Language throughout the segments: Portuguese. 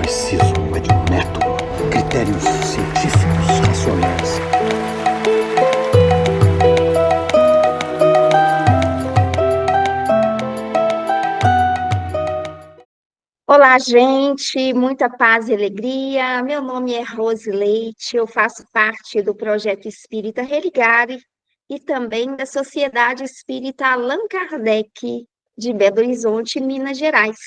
preciso é de um método, critérios científicos, racionais. Olá, gente, muita paz e alegria. Meu nome é Rose Leite, eu faço parte do Projeto Espírita Religare e também da Sociedade Espírita Allan Kardec, de Belo Horizonte, Minas Gerais.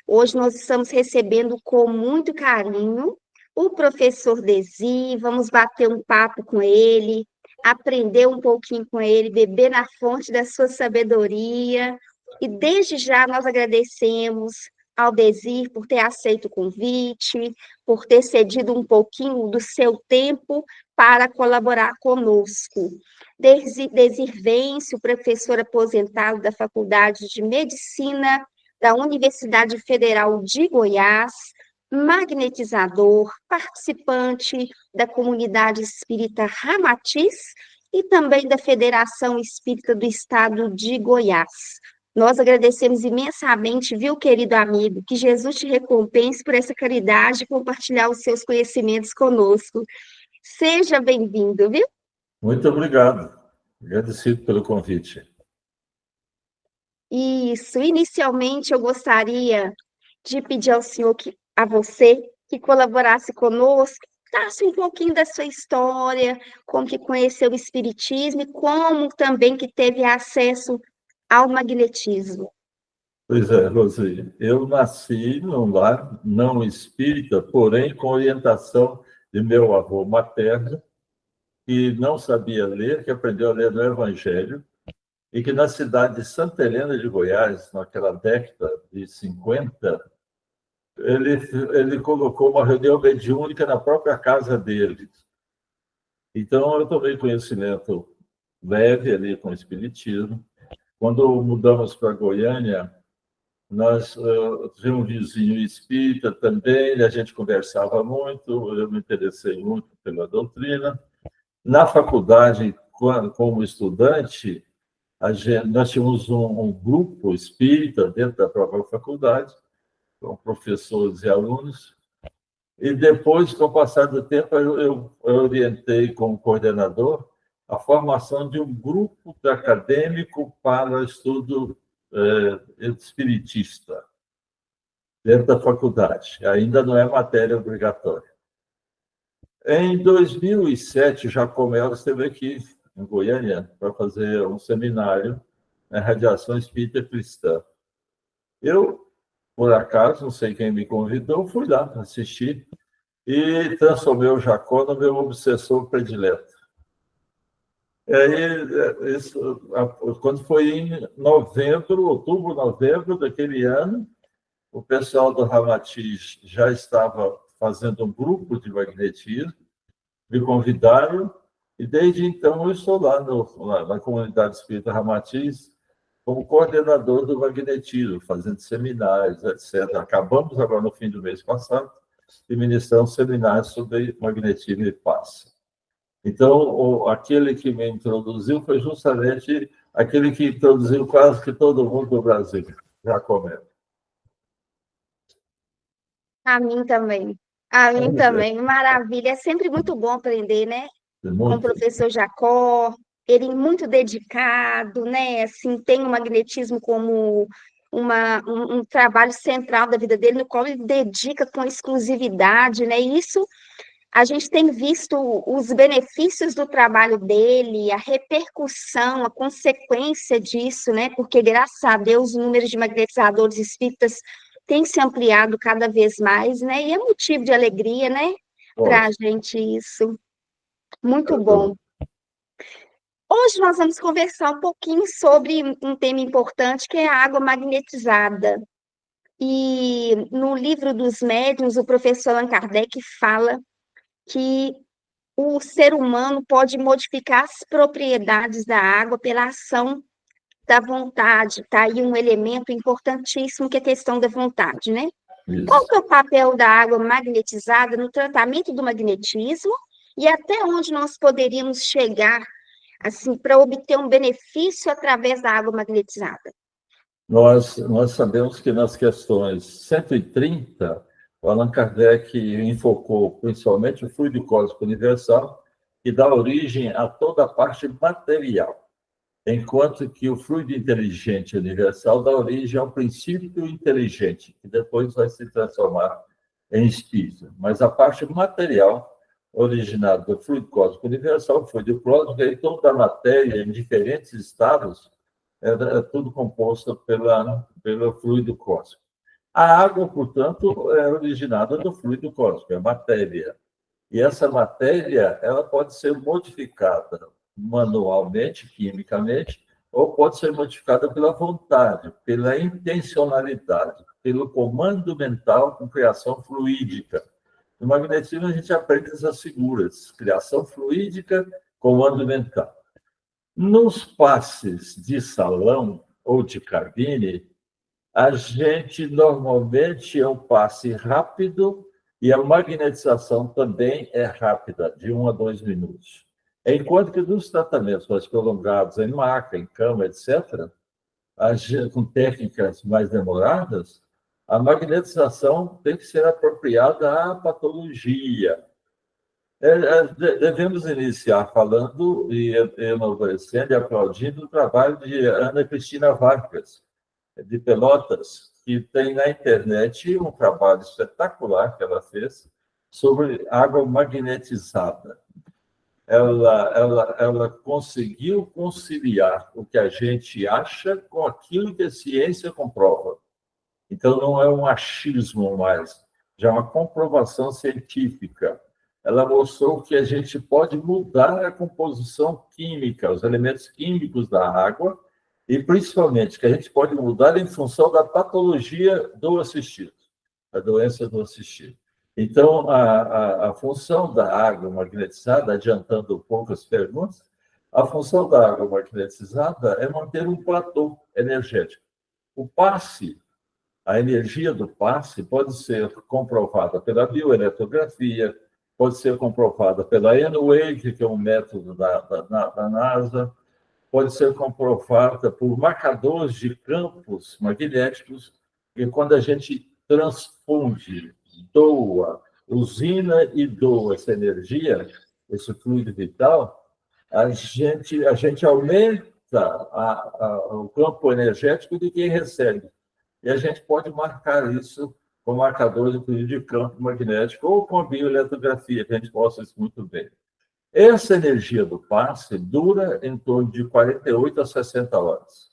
Hoje nós estamos recebendo com muito carinho o professor Desi, vamos bater um papo com ele, aprender um pouquinho com ele, beber na fonte da sua sabedoria. E desde já nós agradecemos ao Desir por ter aceito o convite, por ter cedido um pouquinho do seu tempo para colaborar conosco. Desir Vence, o professor aposentado da Faculdade de Medicina da Universidade Federal de Goiás, magnetizador, participante da comunidade espírita Ramatiz e também da Federação Espírita do Estado de Goiás. Nós agradecemos imensamente, viu, querido amigo? Que Jesus te recompense por essa caridade e compartilhar os seus conhecimentos conosco. Seja bem-vindo, viu? Muito obrigado. Agradecido pelo convite. Isso. Inicialmente, eu gostaria de pedir ao senhor, a você, que colaborasse conosco, contasse um pouquinho da sua história, como que conheceu o Espiritismo e como também que teve acesso ao magnetismo. Pois é, Roseli, eu nasci num lar não espírita, porém com orientação de meu avô materno, que não sabia ler, que aprendeu a ler no Evangelho, e que na cidade de Santa Helena de Goiás, naquela década de 50, ele colocou uma reunião mediúnica na própria casa dele. Então, eu tomei conhecimento leve ali com o Espiritismo. Quando mudamos para Goiânia, nós tínhamos um vizinho espírita também, a gente conversava muito, eu me interessei muito pela doutrina. Na faculdade, como estudante, nós tínhamos um grupo espírita dentro da própria faculdade, com professores e alunos, e depois, com o passar do tempo, eu orientei como coordenador a formação de um grupo acadêmico para estudo espiritista, dentro da faculdade. Ainda não é matéria obrigatória. Em 2007, Jacomel esteve aqui, em Goiânia, para fazer um seminário na Radiação Espírita Cristã. Eu, por acaso, não sei quem me convidou, fui lá assistir e transformei o Jacó no meu obsessor predileto. E aí, quando foi em outubro, novembro daquele ano, o pessoal do Ramatiz já estava fazendo um grupo de magnetismo, me convidaram, e desde então eu estou lá na comunidade espírita Ramatiz como coordenador do magnetismo, fazendo seminários, etc. Acabamos agora no fim do mês passado de ministrar um seminário sobre magnetismo e paz. Então, aquele que me introduziu foi justamente aquele que introduziu quase que todo mundo do Brasil, Jacomel. A mim também. A mim também. Maravilha. É sempre muito bom aprender, né? Com o professor Jacó. Ele é muito dedicado, né? Assim, tem o magnetismo como um trabalho central da vida dele, no qual ele dedica com exclusividade, né? E isso a gente tem visto os benefícios do trabalho dele, a repercussão, a consequência disso, né? Porque, graças a Deus, o número de magnetizadores espíritas tem se ampliado cada vez mais, né? E é motivo de alegria, né? Para a gente isso. Muito bom. Hoje nós vamos conversar um pouquinho sobre um tema importante, que é a água magnetizada. E no livro dos médiuns, o professor Allan Kardec fala que o ser humano pode modificar as propriedades da água pela ação da vontade. Está aí um elemento importantíssimo que é a questão da vontade, né? Isso. Qual que é o papel da água magnetizada no tratamento do magnetismo e até onde nós poderíamos chegar assim para obter um benefício através da água magnetizada? Nós sabemos que nas questões 130 O Allan Kardec enfocou principalmente o fluido cósmico universal, que dá origem a toda a parte material, enquanto que o fluido inteligente universal dá origem ao princípio inteligente, que depois vai se transformar em espírito. Mas a parte material, originada do fluido cósmico universal, o fluido cósmico, e toda a matéria em diferentes estados, é tudo composto pelo fluido cósmico. A água, portanto, é originada do fluido cósmico, é matéria. E essa matéria, ela pode ser modificada manualmente, quimicamente, ou pode ser modificada pela vontade, pela intencionalidade, pelo comando mental com criação fluídica. No magnetismo, a gente aprende essas figuras: criação fluídica, comando mental. Nos passes de salão ou de cabine, a gente normalmente é um passe rápido e a magnetização também é rápida, de 1 a 2 minutos. Enquanto que nos tratamentos mais prolongados, em maca, em cama, etc., com técnicas mais demoradas, a magnetização tem que ser apropriada à patologia. Devemos iniciar falando e enaltecendo e aplaudindo o trabalho de Ana Cristina Vargas, de Pelotas, que tem na internet um trabalho espetacular que ela fez sobre água magnetizada. Ela conseguiu conciliar o que a gente acha com aquilo que a ciência comprova. Então, não é um achismo mais, já é uma comprovação científica. Ela mostrou que a gente pode mudar a composição química, os elementos químicos da água, e principalmente que a gente pode mudar em função da patologia do assistido, a doença do assistido. Então, a função da água magnetizada, adiantando um pouco as perguntas, a função da água magnetizada é manter um platô energético. O passe, a energia do passe pode ser comprovada pela bioeletrografia, pode ser comprovada pela N-Wave, que é um método da NASA, pode ser comprovada por marcadores de campos magnéticos, e quando a gente transfunde, doa, usina e doa essa energia, esse fluido vital, a gente aumenta o campo energético de quem recebe. E a gente pode marcar isso com marcadores de campo magnético ou com a bioeletrografia, que a gente mostra isso muito bem. Essa energia do passe dura em torno de 48 a 60 horas.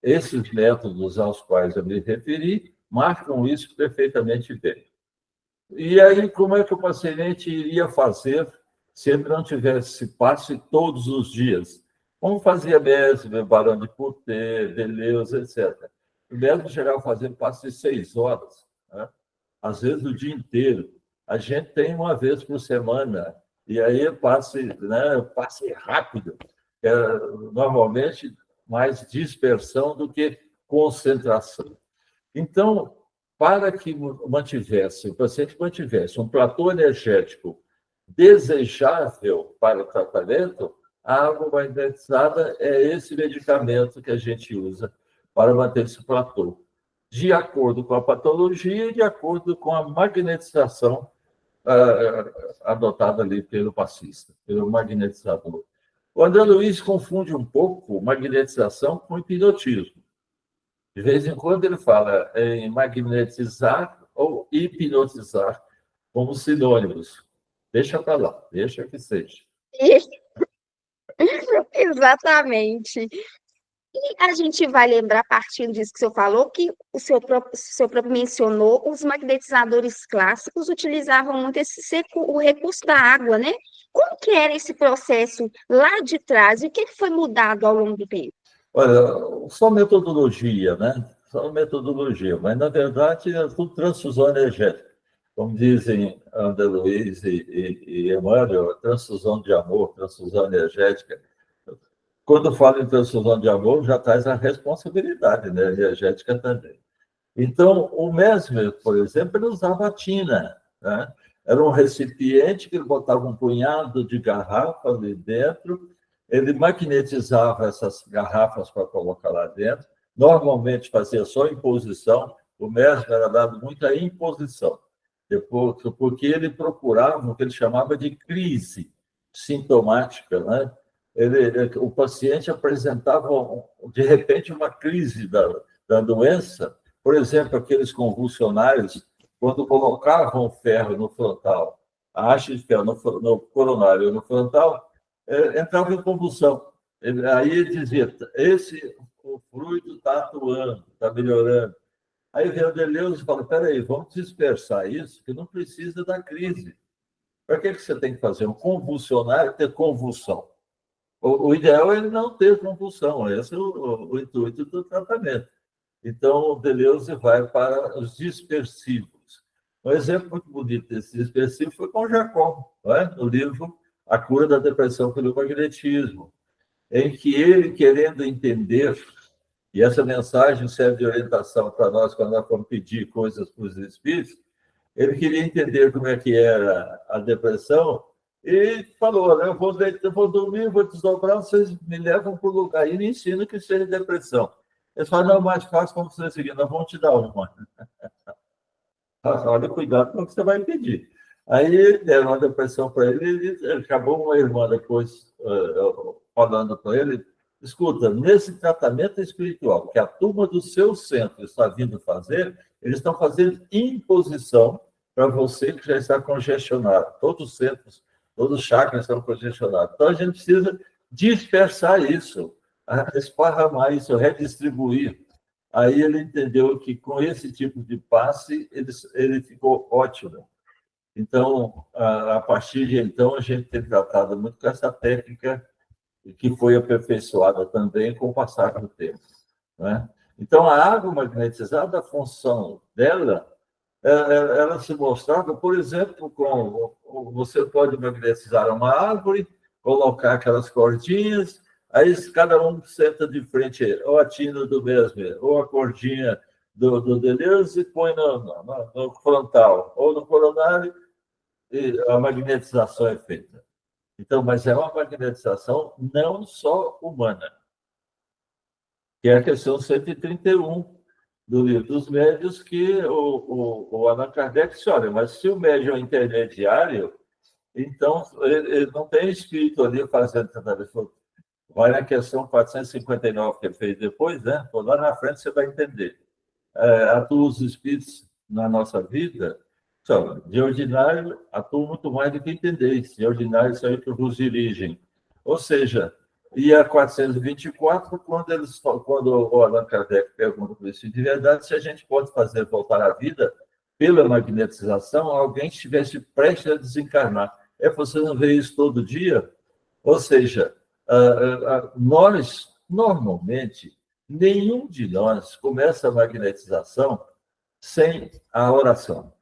Esses métodos aos quais eu me referi marcam isso perfeitamente bem. E aí, como é que o paciente iria fazer se ele não tivesse passe todos os dias? Como fazia mesmo, Barão de Putê, Deleuze, etc. O médico chegava a fazer passe de 6 horas, né? Às vezes o dia inteiro. A gente tem uma vez por semana, e aí passe rápido. Normalmente mais dispersão do que concentração. Então, para que o paciente mantivesse um platô energético desejável para o tratamento, a água magnetizada é esse medicamento que a gente usa para manter esse platô, de acordo com a patologia e de acordo com a magnetização adotada ali pelo passista, pelo magnetizador. O André Luiz confunde um pouco magnetização com hipnotismo. De vez em quando ele fala em magnetizar ou hipnotizar como sinônimos. Deixa para lá, deixa que seja. Exatamente. E a gente vai lembrar, partindo disso que o senhor falou, que o senhor próprio mencionou, os magnetizadores clássicos utilizavam muito o recurso da água, né? Como que era esse processo lá de trás e o que foi mudado ao longo do tempo? Olha, só metodologia, né? Só metodologia, mas na verdade é tudo transfusão energética. Como dizem André Luiz e Emmanuel, transfusão de amor, transfusão energética. Quando falo em transfusão de amor, já traz a responsabilidade, né? Energética também. Então, o Mesmer, por exemplo, ele usava a tina, né? Era um recipiente que ele botava um punhado de garrafas ali dentro, ele magnetizava essas garrafas para colocar lá dentro, normalmente fazia só imposição, o Mesmer era dado muita imposição. depois, porque ele procurava o que ele chamava de crise sintomática, né? O paciente apresentava, de repente, uma crise da doença, por exemplo, aqueles convulsionários, quando colocavam ferro no frontal, a haste de ferro no coronário ou no frontal, entrava em convulsão. Aí ele dizia, o fluido está atuando, está melhorando. Aí vem o Deleuze e fala, peraí, vamos dispersar isso, que não precisa da crise. Para que você tem que fazer um convulsionário ter convulsão? O ideal é ele não ter convulsão, esse é o intuito do tratamento. Então, o Deleuze vai para os dispersivos. Um exemplo muito bonito desse dispersivo foi com Jacó, não é? No livro A Cura da Depressão pelo Magnetismo, em que ele, querendo entender, e essa mensagem serve de orientação para nós quando nós vamos pedir coisas para os espíritos, ele queria entender como é que era a depressão e falou, né, eu vou dormir, vou desdobrar, vocês me levam para o lugar e me ensinam que seja depressão. Eles falam, não, mais fácil, vamos fazer o seguinte, nós vamos te dar uma. Olha, cuidado com o que você vai pedir. Aí deram uma depressão para ele, e acabou uma irmã depois falando para ele, escuta, nesse tratamento espiritual que a turma do seu centro está vindo fazer, eles estão fazendo imposição para você que já está congestionado. Todos os centros, todos os chakras estão congestionados. Então, a gente precisa dispersar isso, esparramar isso, redistribuir. Aí ele entendeu que com esse tipo de passe, ele ficou ótimo. Então, a partir de então, a gente tem tratado muito com essa técnica que foi aperfeiçoada também com o passar do tempo, né? Então, a água magnetizada, a função dela, ela se mostrava, por exemplo, você pode magnetizar uma árvore, colocar aquelas cordinhas, aí cada um senta de frente, ou a tina do Mesmer, ou a cordinha do Deleuze, e põe no frontal, ou no coronário, e a magnetização é feita. Então, mas é uma magnetização não só humana, que é a questão 131 do Livro dos Médiuns, que o Allan Kardec disse, olha, mas se o médium é intermediário, então ele não tem espírito ali fazendo tratamento. Vai na questão 459 que ele fez depois, né? Lá na frente você vai entender. Atuam os espíritos na nossa vida, de ordinário, atuam muito mais do que entendeis. De ordinário, são eles que vos dirigem. Ou seja, e a 424, quando o Allan Kardec pergunta para isso de verdade, se a gente pode fazer voltar à vida pela magnetização alguém que estivesse prestes a desencarnar. Você não vê isso todo dia? Ou seja, nós, normalmente, nenhum de nós começa a magnetização sem a oração.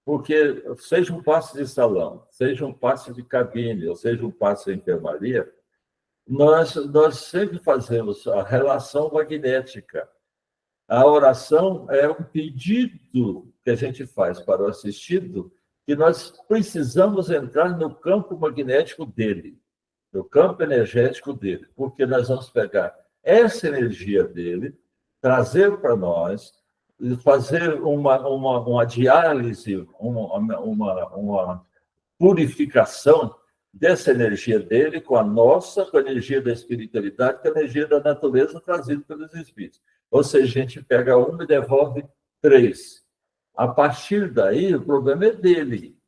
Porque, seja um passe de salão, seja um passe de cabine, ou seja um passe de enfermaria, nós sempre fazemos a relação magnética. A oração é um pedido que a gente faz para o assistido, que nós precisamos entrar no campo magnético dele, no campo energético dele, porque nós vamos pegar essa energia dele, trazer para nós, fazer uma diálise, uma purificação dessa energia dele com a nossa, com a energia da espiritualidade, com a energia da natureza trazida pelos espíritos. Ou seja, a gente pega uma e devolve 3. A partir daí, o problema é dele,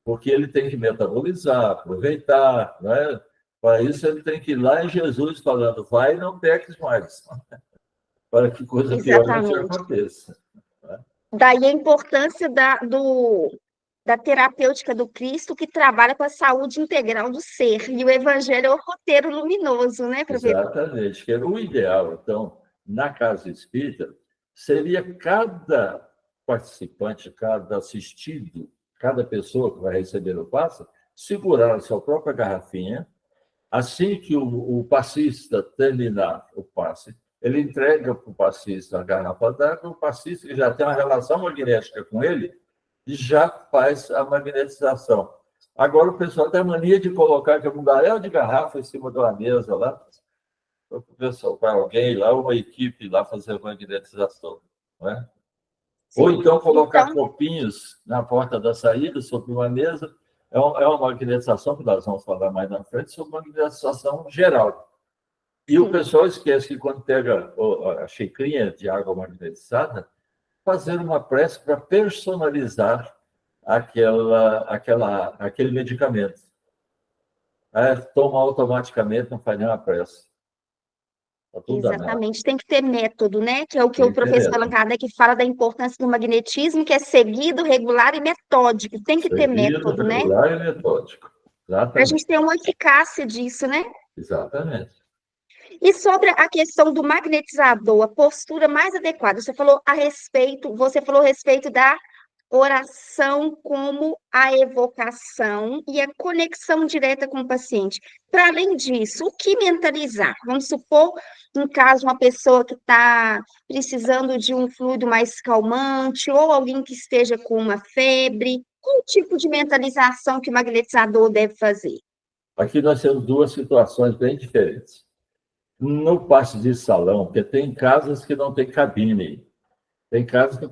porque ele tem que metabolizar, aproveitar, né? Para isso, ele tem que ir lá em Jesus falando, vai e não peques mais, para que coisa pior não te aconteça. Né? Daí a importância da terapêutica do Cristo, que trabalha com a saúde integral do ser. E o Evangelho é o roteiro luminoso, né, professor? Exatamente. Que o ideal, então, na casa espírita, seria cada participante, cada assistido, cada pessoa que vai receber o passe, segurar a sua própria garrafinha. Assim que o passista terminar o passe, ele entrega para o passista a garrafa d'água, o passista, que já tem uma relação magnética com ele, já faz a magnetização. Agora o pessoal tem a mania de colocar um garel de garrafa em cima de uma mesa lá, para alguém lá, uma equipe lá fazer a magnetização. Não é? Ou então colocar Então, copinhos na porta da saída, sobre uma mesa. É uma magnetização, que nós vamos falar mais na frente, sobre magnetização geral. E o sim, pessoal esquece que quando pega a xicrinha de água magnetizada, fazer uma prece para personalizar aquele medicamento. Toma automaticamente, não faz nenhuma prece. Está tudo danado. exatamente. Tem que ter método, né? Que é o que o Tem que ter professor Allan mesmo. Kardec fala da importância do magnetismo, que é seguido, regular e metódico. Tem que ter Seguido, método, né? regular e metódico. Para a gente Exatamente. ter uma eficácia disso, né? Exatamente. E sobre a questão do magnetizador, a postura mais adequada, você falou a respeito da oração como a evocação e a conexão direta com o paciente. Para além disso, o que mentalizar? Vamos supor, no caso, uma pessoa que está precisando de um fluido mais calmante, ou alguém que esteja com uma febre, qual tipo de mentalização que o magnetizador deve fazer? Aqui nós temos duas situações bem diferentes. No passe de salão, porque tem casas que não tem cabine. Tem casas que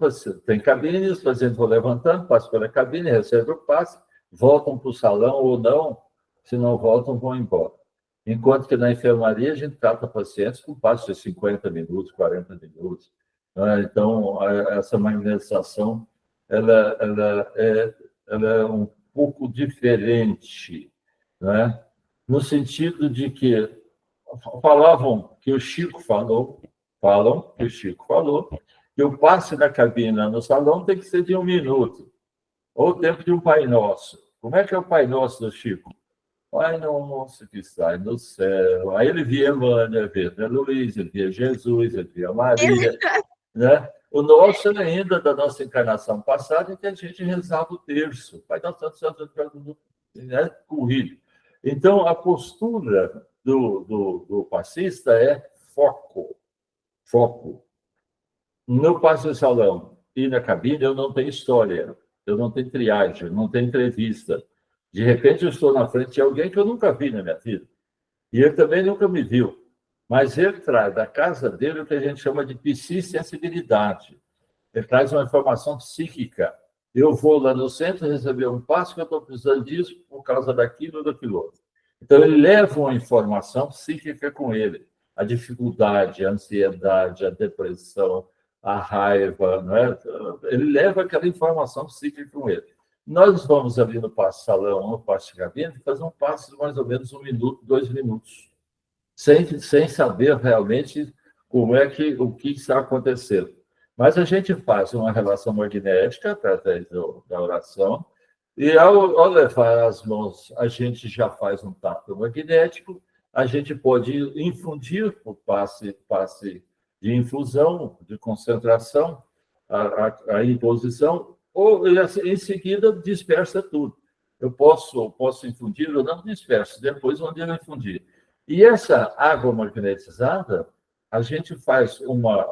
tem cabine, os pacientes vão levantando, passam pela cabine, recebem o passe, voltam para o salão ou não, se não voltam, vão embora. Enquanto que na enfermaria a gente trata pacientes com passe de 50 minutos, 40 minutos. Né? Então, essa magnetização ela é um pouco diferente, né? No sentido de que falam que o Chico falou, que o passe da cabina no salão tem que ser de 1 minuto, ou o tempo de um Pai Nosso. Como é que é o Pai Nosso do Chico? Pai nosso que está no céu. Aí ele via Emmanuel, via Luiz, ele via Jesus, ele via Maria. Né? O nosso ainda da nossa encarnação passada é que a gente rezava o terço. Pai nosso, né? Corrido. Então, a postura do passista é foco. Foco. No passe de salão e na cabine, eu não tenho história, eu não tenho triagem, não tenho entrevista. De repente, eu estou na frente de alguém que eu nunca vi na minha vida. E ele também nunca me viu. Mas ele traz da casa dele o que a gente chama de psicosensibilidade. Ele traz uma informação psíquica. Eu vou lá no centro receber um passo que eu estou precisando disso por causa daquilo ou daquilo outro. Então, ele leva uma informação psíquica com ele. A dificuldade, a ansiedade, a depressão, a raiva, não é? Ele leva aquela informação psíquica com ele. Nós vamos ali no passe-salão, no passe-gabinete, fazer um passe de mais ou menos 1 minuto, 2 minutos, sem saber realmente o que está acontecendo. Mas a gente faz uma relação magnética através da oração, e ao levar as mãos, a gente já faz um tato magnético, a gente pode infundir por passe de infusão, de concentração, a imposição, ou em seguida dispersa tudo. Eu posso infundir ou não disperso, depois onde eu infundir. E essa água magnetizada, a gente faz uma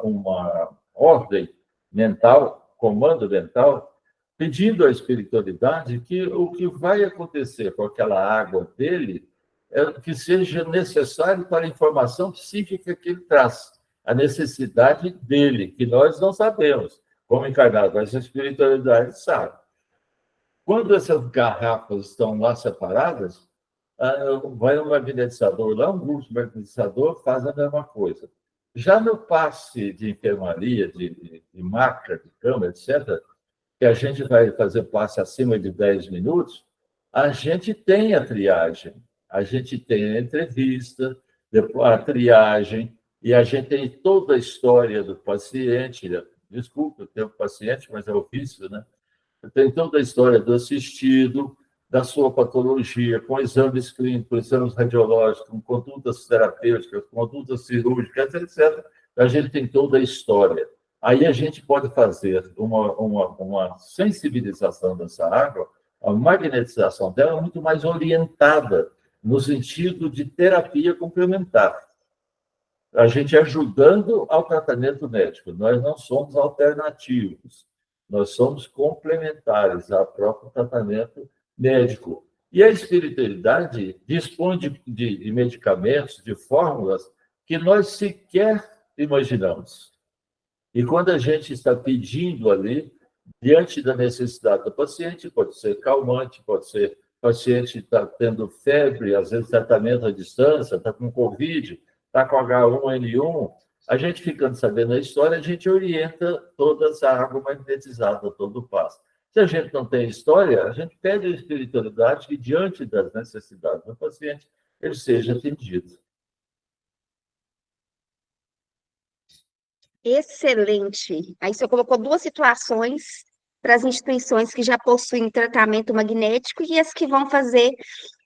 ordem mental, comando mental, pedindo à espiritualidade que o que vai acontecer com aquela água dele é que seja necessário para a informação psíquica que ele traz, a necessidade dele, que nós não sabemos, como encarnado, mas a espiritualidade sabe. Quando essas garrafas estão lá separadas, vai um magnetizador lá, um grupo de magnetizador faz a mesma coisa. Já no passe de enfermaria, de maca, de cama, etc., que a gente vai fazer passe acima de 10 minutos, a gente tem a triagem, a gente tem a entrevista, a triagem, e a gente tem toda a história do paciente. Desculpa o termo paciente, mas é o vício, né? Tem toda a história do assistido, da sua patologia, com exames clínicos, exames radiológicos, com condutas terapêuticas, condutas cirúrgicas, etc. A gente tem toda a história. Aí a gente pode fazer uma sensibilização dessa água, a magnetização dela é muito mais orientada no sentido de terapia complementar. A gente ajudando ao tratamento médico. Nós não somos alternativos, nós somos complementares ao próprio tratamento médico. E a espiritualidade dispõe de medicamentos, de fórmulas que nós sequer imaginamos. E quando a gente está pedindo ali, diante da necessidade do paciente, pode ser calmante, pode ser paciente está tendo febre, às vezes tratamento à distância, está com Covid, está com H1N1, a gente ficando sabendo a história, a gente orienta toda essa água magnetizada, todo o passo. Se a gente não tem história, a gente pede a espiritualidade que, diante das necessidades do paciente, ele seja atendido. Excelente. Aí você colocou duas situações para as instituições que já possuem tratamento magnético e as que vão fazer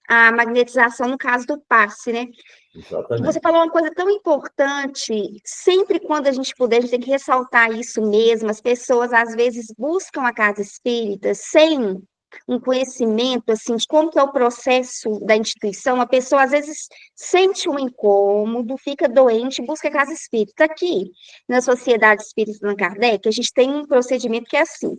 a magnetização no caso do passe, né? Você Exatamente. falou uma coisa tão importante, sempre quando a gente puder, a gente tem que ressaltar isso mesmo. As pessoas às vezes buscam a casa espírita sem um conhecimento assim de como que é o processo da instituição. A pessoa às vezes sente um incômodo, fica doente, busca a casa espírita. Aqui, na Sociedade Espírita Allan Kardec, a gente tem um procedimento que é assim.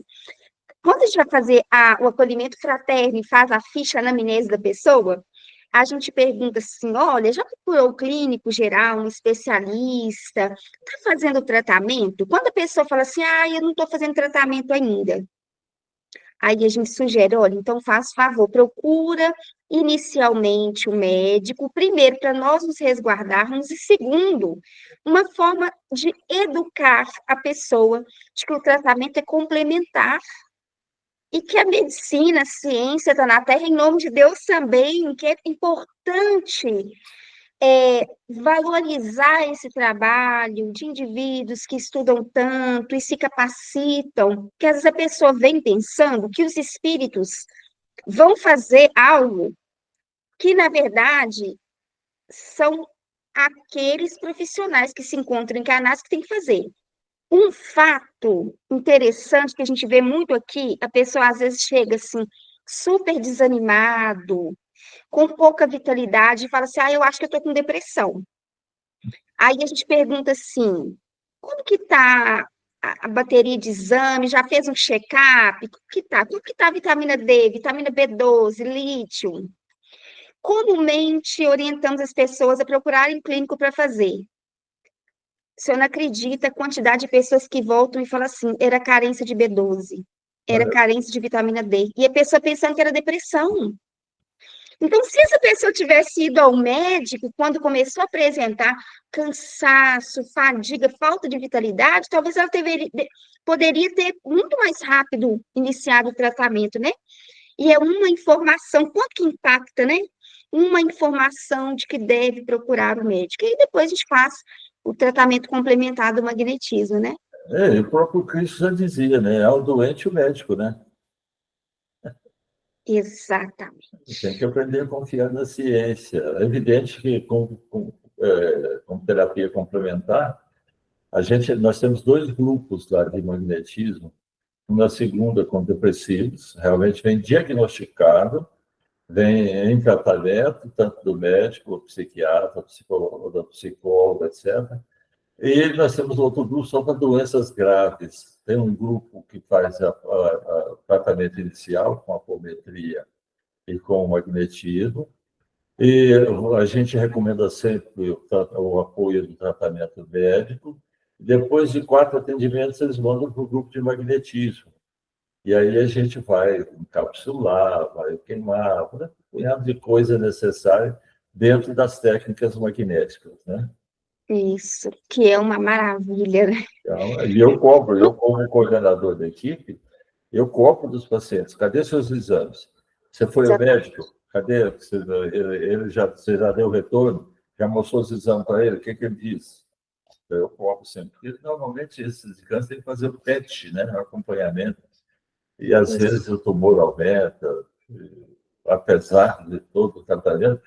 Quando a gente vai fazer o acolhimento fraterno e faz a ficha anamnese da pessoa, a gente pergunta assim, olha, já procurou o clínico geral, um especialista? Está fazendo tratamento? Quando a pessoa fala assim, eu não estou fazendo tratamento ainda. Aí a gente sugere, olha, então faz favor, procura inicialmente o médico, primeiro, para nós nos resguardarmos, e segundo, uma forma de educar a pessoa de que o tratamento é complementar e que a medicina, a ciência está na Terra em nome de Deus também, que é importante valorizar esse trabalho de indivíduos que estudam tanto e se capacitam, que às vezes a pessoa vem pensando que os espíritos vão fazer algo que, na verdade, são aqueles profissionais que se encontram encarnados que têm que fazer. Um fato interessante que a gente vê muito aqui, a pessoa às vezes chega assim, super desanimado, com pouca vitalidade, e fala assim, eu acho que eu estou com depressão. Aí a gente pergunta assim, como que está a bateria de exame? Já fez um check-up? Como que está? Como que está a vitamina D, vitamina B12, lítio? Comumente orientamos as pessoas a procurarem clínico para fazer. O senhor não acredita a quantidade de pessoas que voltam e falam assim, era carência de B12, era Olha, carência de vitamina D. E a pessoa pensando que era depressão. Então, se essa pessoa tivesse ido ao médico quando começou a apresentar cansaço, fadiga, falta de vitalidade, talvez ela poderia ter muito mais rápido iniciado o tratamento, né? E é uma informação, quanto que impacta, né? Uma informação de que deve procurar o médico. E depois a gente faz o tratamento complementar do magnetismo, né? o próprio Cristo já dizia, né? É o doente o médico, né? Tem Exatamente. que aprender a confiar na ciência. É evidente que com terapia complementar, nós temos dois grupos lá de magnetismo. Uma segunda com depressivos, realmente vem diagnosticado, vem em tratamento, tanto do médico, psiquiatra, psicólogo, psicóloga, etc. E nós temos outro grupo só para doenças graves. Tem um grupo que faz o tratamento inicial com apometria e com o magnetismo. E a gente recomenda sempre o apoio do tratamento médico. Depois de 4 atendimentos, eles mandam para o grupo de magnetismo. E aí a gente vai encapsular, vai queimar, um punhado de coisa necessária dentro das técnicas magnéticas, né? Isso, que é uma maravilha, né? Então, e eu cobro, eu como coordenador da equipe, eu cobro dos pacientes. Cadê seus exames? Você foi ao médico? Cadê? Você já deu retorno? Já mostrou os exames para ele? O que ele disse? Eu cobro sempre. Porque, normalmente, esses exames têm que fazer o PET, né? O acompanhamento. E, às vezes, Isso. o tumor aumenta, apesar de todo o tratamento.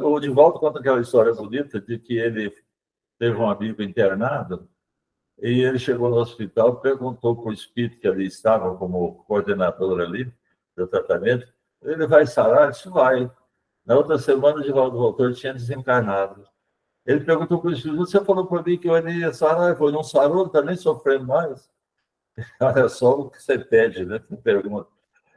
O Divaldo conta aquela história bonita de que ele teve um amigo internado e ele chegou no hospital, perguntou para o espírito que ali estava como coordenador ali do tratamento, ele vai sarar? Ele disse, vai. Na outra semana, o Divaldo voltou, ele tinha desencarnado. Ele perguntou para o espírito, você falou para mim que eu ia sarar? Ele falou, não sarou, não está nem sofrendo mais. Olha só o que você pede, né? Você pergunta.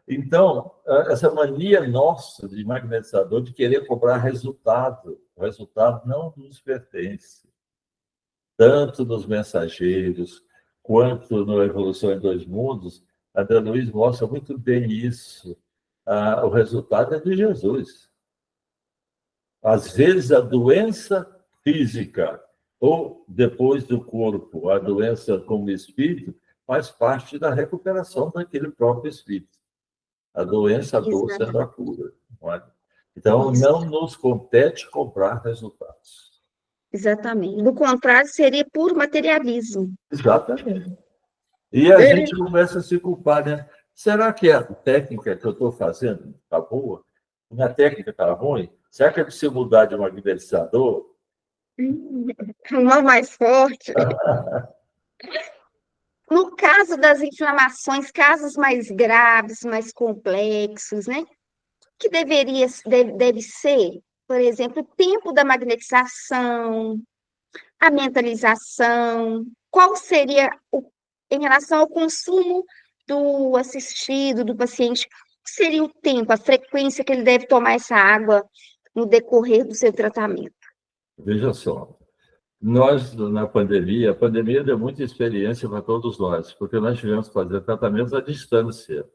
Então, essa mania nossa de magnetizador de querer cobrar resultado, o resultado não nos pertence. tanto nos Mensageiros, quanto no Evolução em Dois Mundos, André Luiz mostra muito bem isso. O resultado é de Jesus. Às vezes, a doença física, ou depois do corpo, a doença como espírito, faz parte da recuperação daquele próprio espírito. A doença, a dor sendo a cura. Não é? Então, não nos compete cobrar resultados. Exatamente. Do contrário, seria puro materialismo. Exatamente. E a gente começa a se culpar, né? Será que a técnica que eu estou fazendo está boa? Minha técnica está ruim? Será que é preciso mudar de magnetizador? Uma mais forte. No caso das inflamações, casos mais graves, mais complexos, né? O que deve ser, por exemplo, o tempo da magnetização, a mentalização, qual seria, em relação ao consumo do assistido, do paciente, qual seria o tempo, a frequência que ele deve tomar essa água no decorrer do seu tratamento? Veja só, nós, na pandemia, a pandemia deu muita experiência para todos nós, porque nós tivemos que fazer tratamentos à distância.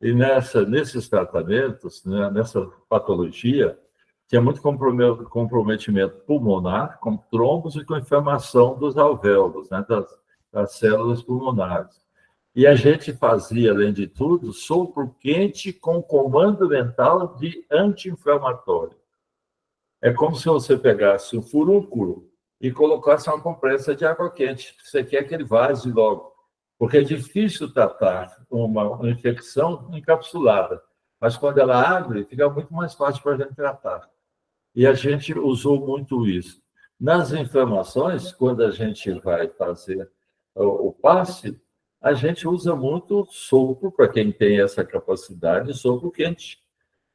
E nesses tratamentos, né, nessa patologia, tinha muito comprometimento pulmonar, com trombos e com inflamação dos alvéolos, né, das células pulmonares. E a gente fazia, além de tudo, sopro quente com comando mental de anti-inflamatório. É como se você pegasse um furúnculo e colocasse uma compressa de água quente. Você quer que ele vaze logo, porque é difícil tratar uma infecção encapsulada. Mas quando ela abre, fica muito mais fácil para a gente tratar. E a gente usou muito isso. Nas inflamações, quando a gente vai fazer o passe, a gente usa muito sopro, para quem tem essa capacidade, sopro quente,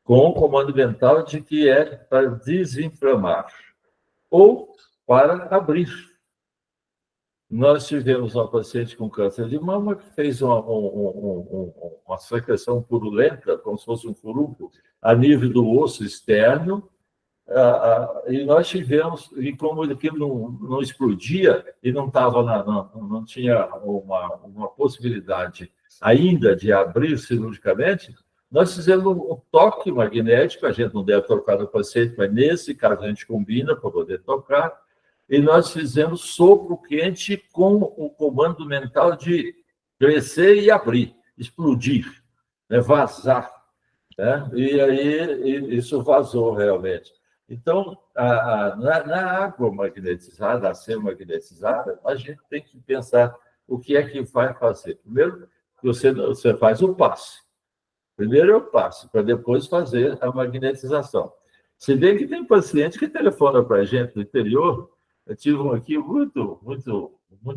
com o comando mental de que é para desinflamar ou para abrir. Nós tivemos uma paciente com câncer de mama que fez uma secreção purulenta, como se fosse um furúnculo, a nível do osso externo, e nós tivemos, e como aquilo não explodia e não tinha uma possibilidade ainda de abrir cirurgicamente, nós fizemos um toque magnético, a gente não deve tocar no paciente, mas nesse caso a gente combina para poder tocar, e nós fizemos sopro quente com o comando mental de crescer e abrir, explodir, né, vazar. Né? E aí isso vazou realmente. Então, na água magnetizada, a ser magnetizada, a gente tem que pensar o que é que vai fazer. Primeiro, você faz o passe. Primeiro eu passo, para depois fazer a magnetização. Se bem que tem paciente que telefona para a gente do interior. Eu tive um aqui muito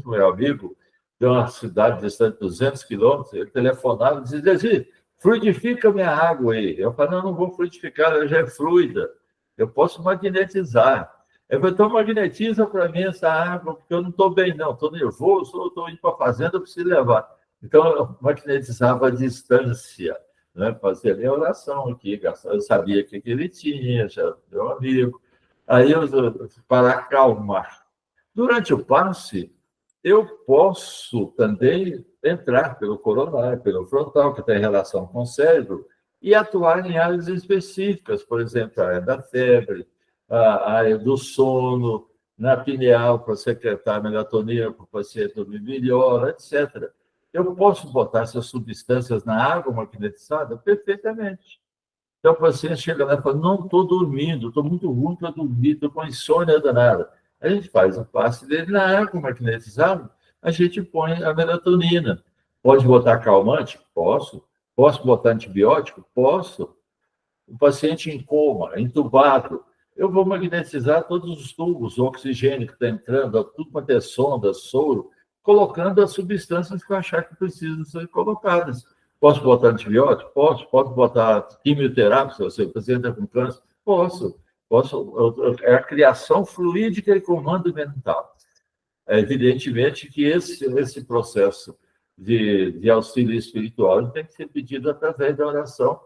meu amigo, de uma cidade distante de 200 quilômetros, ele telefonava e dizia assim, fluidifica minha água aí. Eu falei, não vou fluidificar, ela já é fluida. Eu posso magnetizar. Eu falei, então magnetiza para mim essa água, porque eu não estou bem, não. Estou nervoso, estou indo para a fazenda, eu preciso levar. Então, eu magnetizava à distância, né? Fazia a minha oração aqui, eu sabia o que ele tinha, já meu amigo. Aí, para acalmar. Durante o passe, eu posso também entrar pelo coronário, pelo frontal, que tem relação com o cérebro, e atuar em áreas específicas, por exemplo, a área da febre, a área do sono, na pineal, para secretar melatonina para o paciente dormir melhor, etc. Eu posso botar essas substâncias na água magnetizada? Perfeitamente. Então, o paciente chega lá e fala, não estou dormindo, estou muito ruim para dormir, estou com insônia danada. A gente faz o passe dele na água magnetizada, a gente põe a melatonina. Pode botar calmante? Posso. Posso botar antibiótico? Posso. O paciente em coma, entubado, eu vou magnetizar todos os tubos, o oxigênio que está entrando, tudo quanto é sonda, soro, colocando as substâncias que eu achar que precisam ser colocadas. Posso botar antibiótico? Posso. Posso botar quimioterapia, se o paciente está com câncer? Posso. É a criação fluídica e comando mental. Evidentemente que esse processo de auxílio espiritual tem que ser pedido através da oração,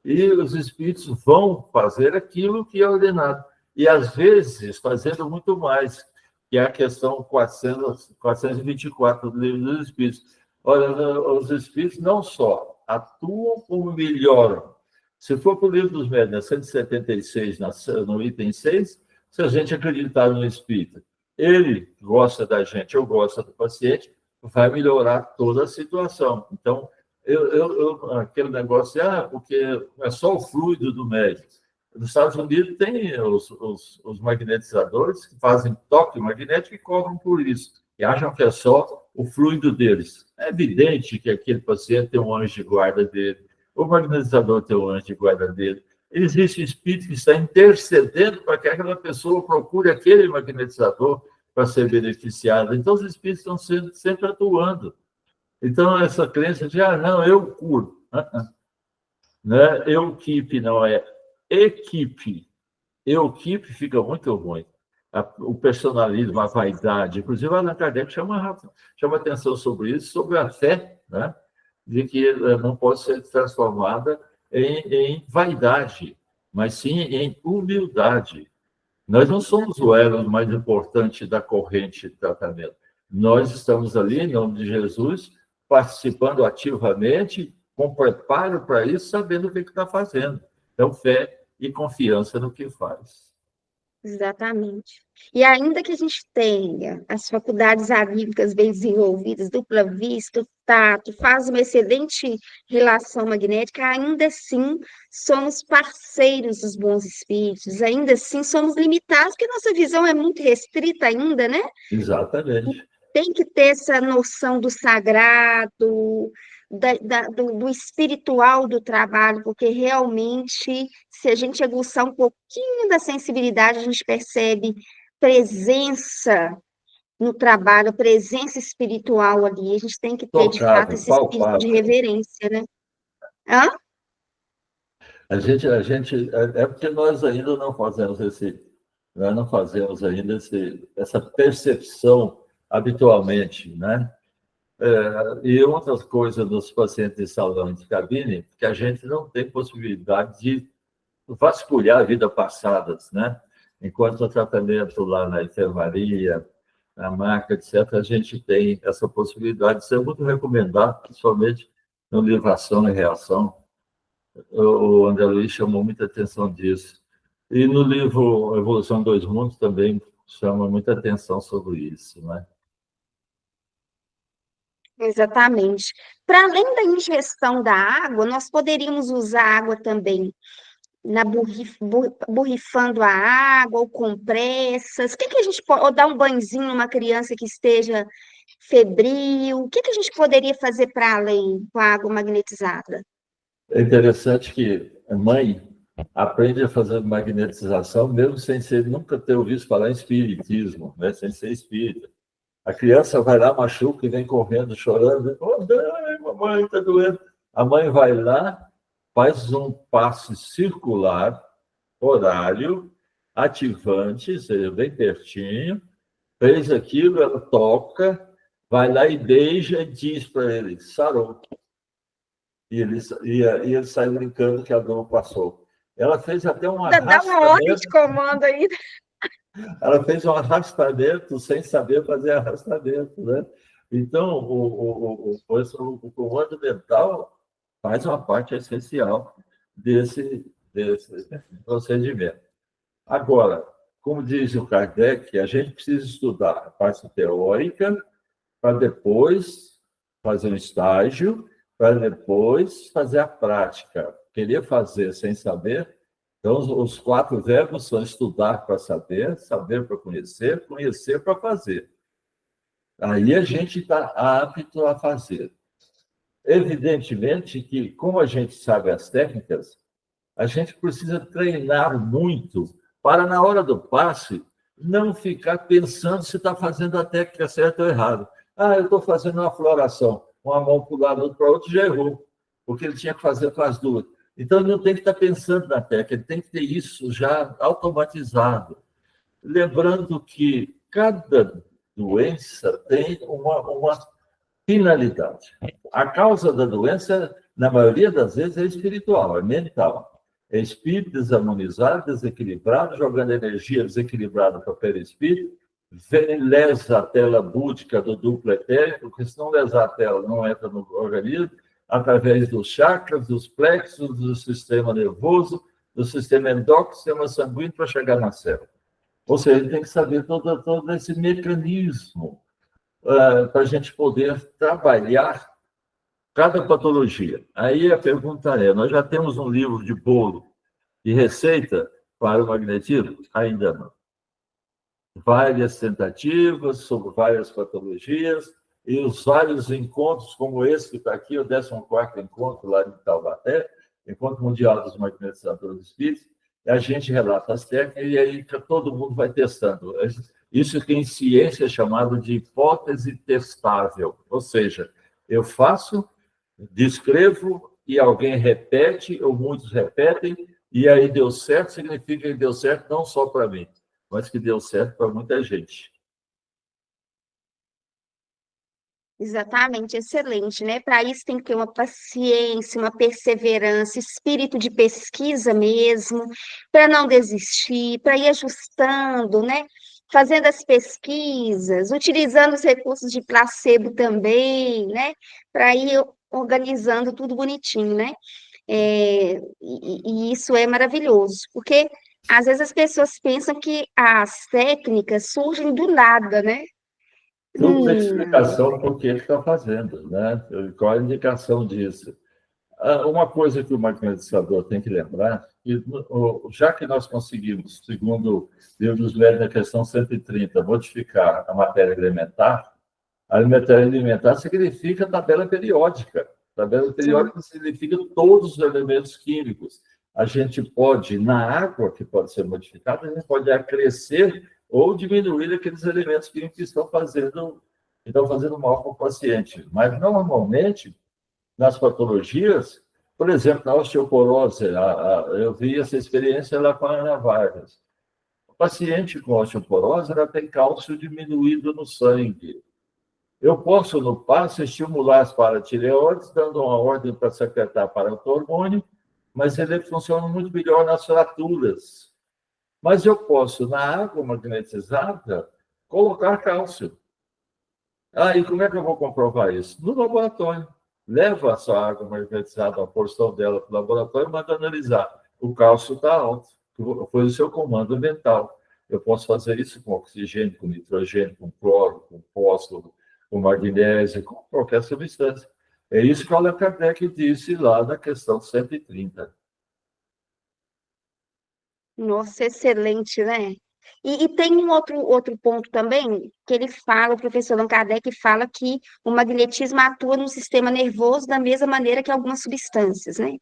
e os espíritos vão fazer aquilo que é ordenado. E, às vezes, fazendo muito mais, que é a questão 424 do Livro dos Espíritos. Olha, os Espíritos não só atuam, como melhoram. Se for para o Livro dos Médiuns, 176, no item 6, se a gente acreditar no Espírito, ele gosta da gente, eu gosto do paciente, vai melhorar toda a situação. Então, aquele negócio porque é só o fluido do médico. Nos Estados Unidos tem os magnetizadores que fazem toque magnético e cobram por isso, e acham que é só o fluido deles. É evidente que aquele paciente tem um anjo de guarda dele, o magnetizador tem um anjo de guarda dele. Existe um espírito que está intercedendo para que aquela pessoa procure aquele magnetizador para ser beneficiada. Então, os espíritos estão sempre atuando. Então, essa crença de, não, eu curo. Né? Equipe não é equipe. Equipe fica muito ruim. O personalismo, a vaidade. Inclusive, Allan Kardec chama atenção sobre isso, sobre a fé, né? De que não pode ser transformada em vaidade, mas sim em humildade. Nós não somos o elo mais importante da corrente de tratamento. Nós estamos ali, em nome de Jesus, participando ativamente, com preparo para isso, sabendo o que está fazendo. Então, fé e confiança no que faz. Exatamente. E ainda que a gente tenha as faculdades anímicas bem desenvolvidas, dupla vista, tato, faz uma excelente relação magnética, ainda assim somos parceiros dos bons espíritos, ainda assim somos limitados, porque nossa visão é muito restrita ainda, né? Exatamente. Tem que ter essa noção do sagrado, do espiritual do trabalho, porque realmente, se a gente aguçar um pouquinho da sensibilidade, a gente percebe presença no trabalho, presença espiritual ali. A gente tem que ter, de fato, esse espírito de reverência, né? Hã? A gente é porque nós ainda não fazemos essa percepção habitualmente, né? E outras coisas dos pacientes de salão de cabine, que a gente não tem possibilidade de vasculhar a vida passada, né? Enquanto o tratamento lá na enfermaria, na maca, etc., a gente tem essa possibilidade. Isso é muito recomendado, principalmente no livro Ação e Reação. O André Luiz chamou muita atenção disso. E no livro Evolução dos Mundos também chama muita atenção sobre isso, né? Exatamente. Para além da ingestão da água, nós poderíamos usar água também borrifando a água, ou compressas. O que a gente pode, ou dar um banhozinho numa criança que esteja febril? O que a gente poderia fazer para além com a água magnetizada? É interessante que a mãe aprende a fazer magnetização, mesmo sem nunca ter ouvido falar em espiritismo, né? Sem ser espírita. A criança vai lá, machuca e vem correndo, chorando. Mamãe, está doendo. A mãe vai lá, faz um passe circular, horário, ativante, seja, bem pertinho, fez aquilo, ela toca, vai lá e beija e diz para ele, sarou. E ele sai brincando que a dor passou. Ela fez até um arrastamento. Dá uma ordem de comando aí. Ela fez um arrastamento sem saber fazer arrastamento, né? Então, o comando mental faz uma parte essencial desse procedimento. Agora, como diz o Kardec, a gente precisa estudar a parte teórica para depois fazer um estágio, para depois fazer a prática. Querer fazer sem saber. Então, os 4 verbos são estudar para saber, saber para conhecer, conhecer para fazer. Aí a gente está apto a fazer. Evidentemente que, como a gente sabe as técnicas, a gente precisa treinar muito para, na hora do passe, não ficar pensando se está fazendo a técnica certa ou errada. Eu estou fazendo uma floração, uma mão para um lado, outra para o outro, já errou, porque ele tinha que fazer com as duas. Então, ele não tem que estar pensando na técnica, ele tem que ter isso já automatizado. Lembrando que cada doença tem uma finalidade. A causa da doença, na maioria das vezes, é espiritual, é mental. É espírito desarmonizado, desequilibrado, jogando energia desequilibrada para o perispírito, lesa a tela búdica do duplo etérico, porque se não lesar a tela, não entra no organismo, através dos chakras, dos plexos, do sistema nervoso, do sistema endócrino, sistema sanguíneo, para chegar na célula. Ou seja, ele tem que saber todo esse mecanismo para a gente poder trabalhar cada patologia. Aí a pergunta é, nós já temos um livro de bolo de receita para o magnetismo? Ainda não. Várias tentativas sobre várias patologias e os vários encontros, como esse que está aqui, o 14º encontro lá em Taubaté, Encontro Mundial dos Magnetizadores Espíritos, e a gente relata as técnicas e aí todo mundo vai testando. Isso que em ciência é chamado de hipótese testável, ou seja, eu faço, descrevo e alguém repete, ou muitos repetem, e aí deu certo, significa que deu certo não só para mim, mas que deu certo para muita gente. Exatamente, excelente, né? Para isso tem que ter uma paciência, uma perseverança, espírito de pesquisa mesmo, para não desistir, para ir ajustando, né? Fazendo as pesquisas, utilizando os recursos de placebo também, né? Para ir organizando tudo bonitinho, né? E isso é maravilhoso, porque às vezes as pessoas pensam que as técnicas surgem do nada, né? Tudo tem explicação por que ele está fazendo, né? Qual a indicação disso? Uma coisa que o magnetizador tem que lembrar, que já que nós conseguimos, segundo o livro dos médios na questão 130, modificar a matéria elementar, a matéria elementar significa tabela periódica. Tabela periódica significa todos os elementos químicos. A gente pode, na água que pode ser modificada, a gente pode acrescer ou diminuir aqueles elementos químicos que estão fazendo mal para o paciente. Mas, normalmente, nas patologias, por exemplo, na osteoporose, eu vi essa experiência lá com a Ana Vargas. O paciente com osteoporose, ela tem cálcio diminuído no sangue. Eu posso, no passo, estimular as paratireoides, dando uma ordem para secretar para-hormônio, mas ele funciona muito melhor nas fraturas. Mas eu posso, na água magnetizada, colocar cálcio. E como é que eu vou comprovar isso? No laboratório. Leva a sua água magnetizada, a porção dela para o laboratório e manda analisar. O cálcio está alto, foi o seu comando mental. Eu posso fazer isso com oxigênio, com nitrogênio, com cloro, com fósforo, com magnésio, com qualquer substância. É isso que o Allan Kardec disse lá na questão 130. Nossa, excelente, né? E tem um outro ponto também, que ele fala, o professor Allan Kardec fala que o magnetismo atua no sistema nervoso da mesma maneira que algumas substâncias, né?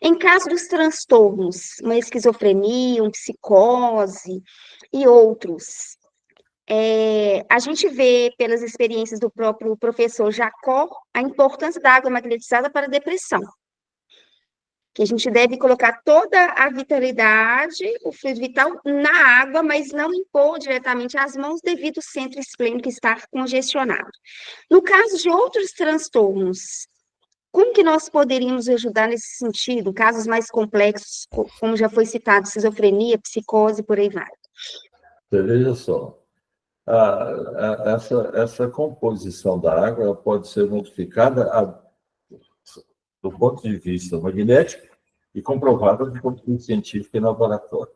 Em caso dos transtornos, uma esquizofrenia, uma psicose e outros, a gente vê pelas experiências do próprio professor Jacó a importância da água magnetizada para a depressão, que a gente deve colocar toda a vitalidade, o fluido vital, na água, mas não impor diretamente as mãos devido ao centro esplênico estar congestionado. No caso de outros transtornos, como que nós poderíamos ajudar nesse sentido? Casos mais complexos, como já foi citado, esquizofrenia, psicose, por aí vai. Veja só, essa composição da água ela pode ser modificada do ponto de vista magnético e comprovada do ponto de vista científico e no laboratório.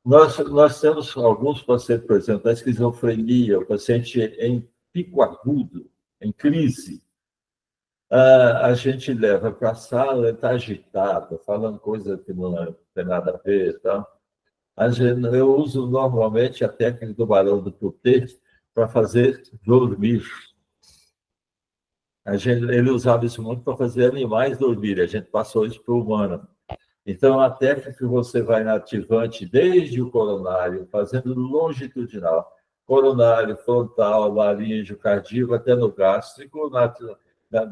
Nós temos alguns pacientes, por exemplo, da esquizofrenia, o paciente em pico agudo, em crise, a gente leva para a sala, ele está agitado, falando coisa que não tem nada a ver. Tá? Eu uso normalmente a técnica do Barão do Putê para fazer dormir. Ele usava isso muito para fazer animais dormirem, a gente passou isso para o humano. Então, a técnica que você vai na ativante desde o coronário, fazendo longitudinal, coronário, frontal, laríngeo, cardíaco, até no gástrico,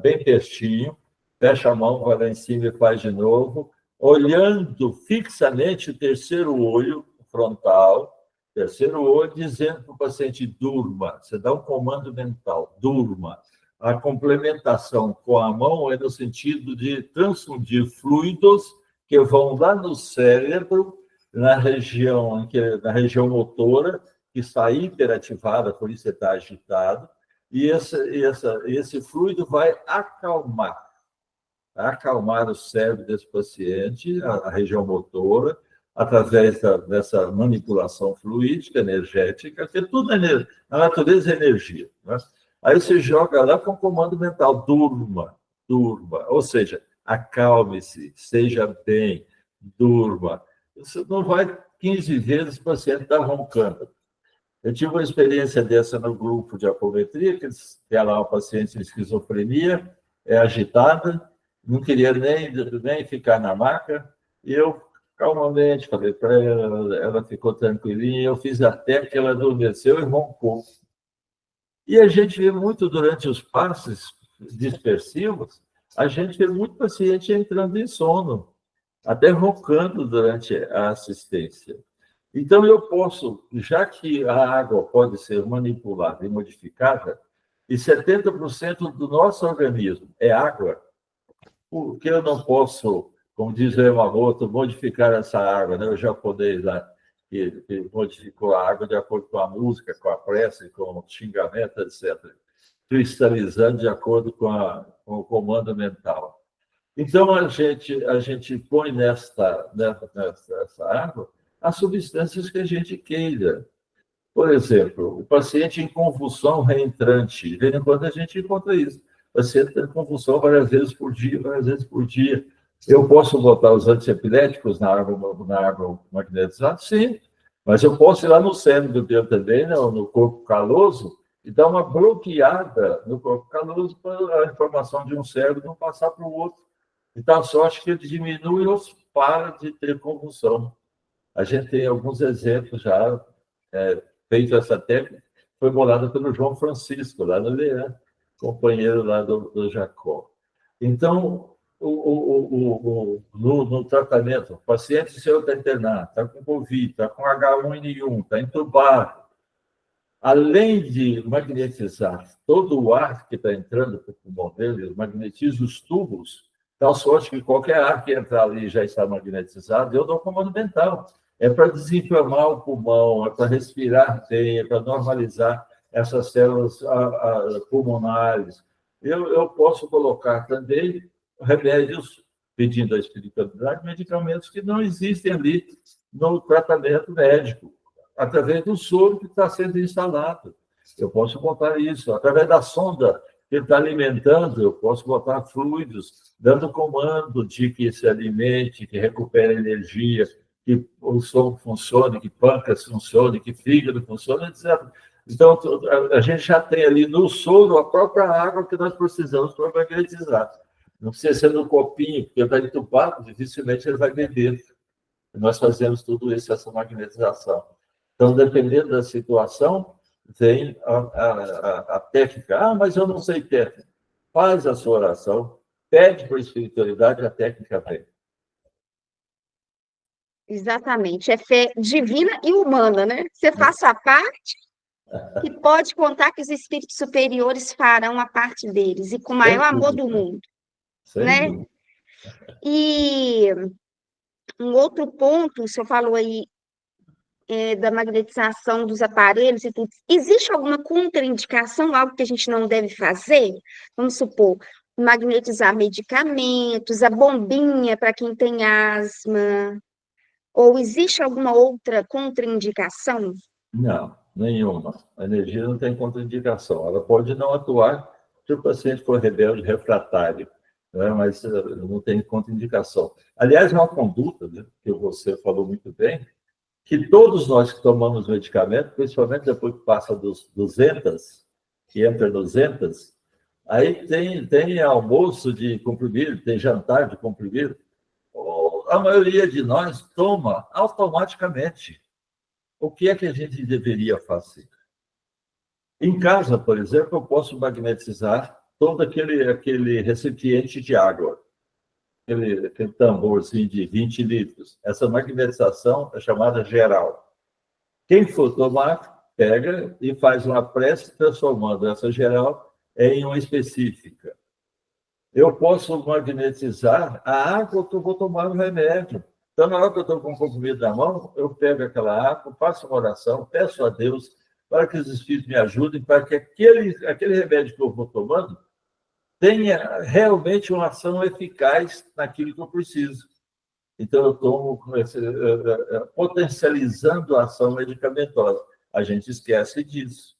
bem pertinho, fecha a mão, vai lá em cima e faz de novo, olhando fixamente o terceiro olho frontal, dizendo para o paciente, durma. Você dá um comando mental, durma. A complementação com a mão é no sentido de transfundir fluidos que vão lá no cérebro, na região motora, que está hiperativada, por isso está agitado, e esse fluido vai acalmar o cérebro desse paciente, a região motora, através dessa manipulação fluídica, energética, que tudo a natureza é energia. Né? Aí você joga lá com o comando mental, durma, ou seja, acalme-se, seja bem, durma. Você não vai 15 vezes o paciente está roncando. Eu tive uma experiência dessa no grupo de apometria, que tem lá uma paciente de esquizofrenia, é agitada, não queria nem ficar na maca, e eu calmamente falei para ela ficou tranquilinha, eu fiz até que ela adormeceu e roncou. E a gente vê muito durante os passes dispersivos, a gente vê muito paciente entrando em sono, até roncando durante a assistência. Então, eu posso, já que a água pode ser manipulada e modificada, e 70% do nosso organismo é água, por que eu não posso, como diz o Yamamoto, modificar essa água, né? O japonês lá, que modificou a água de acordo com a música, com a prece, com o xingamento, etc., cristalizando de acordo com o comando mental. Então, a gente põe nessa água as substâncias que a gente queira. Por exemplo, o paciente em convulsão reentrante, de vez em quando a gente encontra isso. O paciente tem convulsão várias vezes por dia. Eu posso botar os antiepiléticos na água magnetizada? Sim, mas eu posso ir lá no cérebro dele também, no corpo caloso, e dar uma bloqueada no corpo caloso para a informação de um cérebro não passar para o outro. Então, só acho que ele diminui ou para de ter convulsão. A gente tem alguns exemplos já, feito essa técnica, foi bolada pelo João Francisco, lá no Leão, companheiro lá do Jacó. Então, no tratamento, o paciente seu está internado, está com Covid, está com H1N1, está entubado. Além de magnetizar todo o ar que está entrando para o pulmão dele, magnetiza os tubos, tal sorte que qualquer ar que entrar ali já está magnetizado, eu dou comando mental. É para desinflamar o pulmão, é para respirar bem, é para normalizar essas células pulmonares. Eu posso colocar também remédios, pedindo a espiritualidade, medicamentos que não existem ali no tratamento médico, através do soro que está sendo instalado. Eu posso botar isso. Através da sonda que ele está alimentando, eu posso botar fluidos, dando comando de que se alimente, que recupere energia, que o som funcione, que pâncreas funcione, que fígado funcione, etc. Então, a gente já tem ali no soro a própria água que nós precisamos para magnetizar. Não precisa ser no copinho, porque está entubado, dificilmente ele vai beber. Nós fazemos tudo isso, essa magnetização. Então, dependendo da situação, vem a técnica. Ah, mas eu não sei técnica. Faz a sua oração, pede para a espiritualidade, a técnica vem. Exatamente, é fé divina e humana, né? Você faz a parte e pode contar que os espíritos superiores farão a parte deles, e com o maior amor do mundo, né? E um outro ponto, o senhor falou aí da magnetização dos aparelhos e tudo. Existe alguma contraindicação, algo que a gente não deve fazer? Vamos supor, magnetizar medicamentos, a bombinha para quem tem asma, ou existe alguma outra contraindicação? Não, nenhuma. A energia não tem contraindicação. Ela pode não atuar se o paciente for rebelde, refratário, né? Mas não tem contraindicação. Aliás, é uma conduta, né, que você falou muito bem, que todos nós que tomamos medicamento, principalmente depois que passa dos 200, que entra 200, aí tem almoço de comprimido, tem jantar de comprimido. A maioria de nós toma automaticamente. O que é que a gente deveria fazer? Em casa, por exemplo, eu posso magnetizar todo aquele recipiente de água, aquele tamborzinho de 20 litros. Essa magnetização é chamada geral. Quem for tomar, pega e faz uma prece transformando essa geral em uma específica. Eu posso magnetizar a água que eu vou tomar no remédio. Então, na hora que eu estou com o comprimido na mão, eu pego aquela água, faço uma oração, peço a Deus para que os espíritos me ajudem, para que aquele remédio que eu vou tomando tenha realmente uma ação eficaz naquilo que eu preciso. Então, eu tomo potencializando a ação medicamentosa. A gente esquece disso.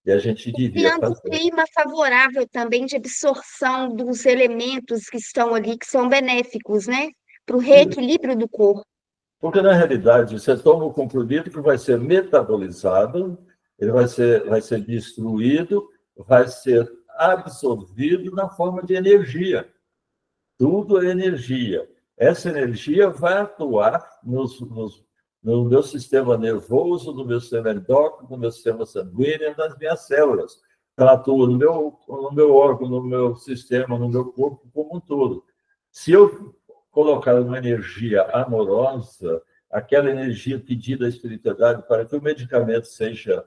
E a gente devia Criando um fazer. clima favorável também de absorção dos elementos que estão ali, que são benéficos, né? Para o reequilíbrio do corpo. Porque, na realidade, você toma o comprimido que vai ser metabolizado, ele vai ser destruído, vai ser absorvido na forma de energia. Tudo é energia. Essa energia vai atuar no meu sistema nervoso, no meu sistema endócrino, no meu sistema sanguíneo, nas minhas células. Ela atua no meu órgão, no meu sistema, no meu corpo como um todo. Se eu colocar uma energia amorosa, aquela energia pedida à espiritualidade para que o medicamento seja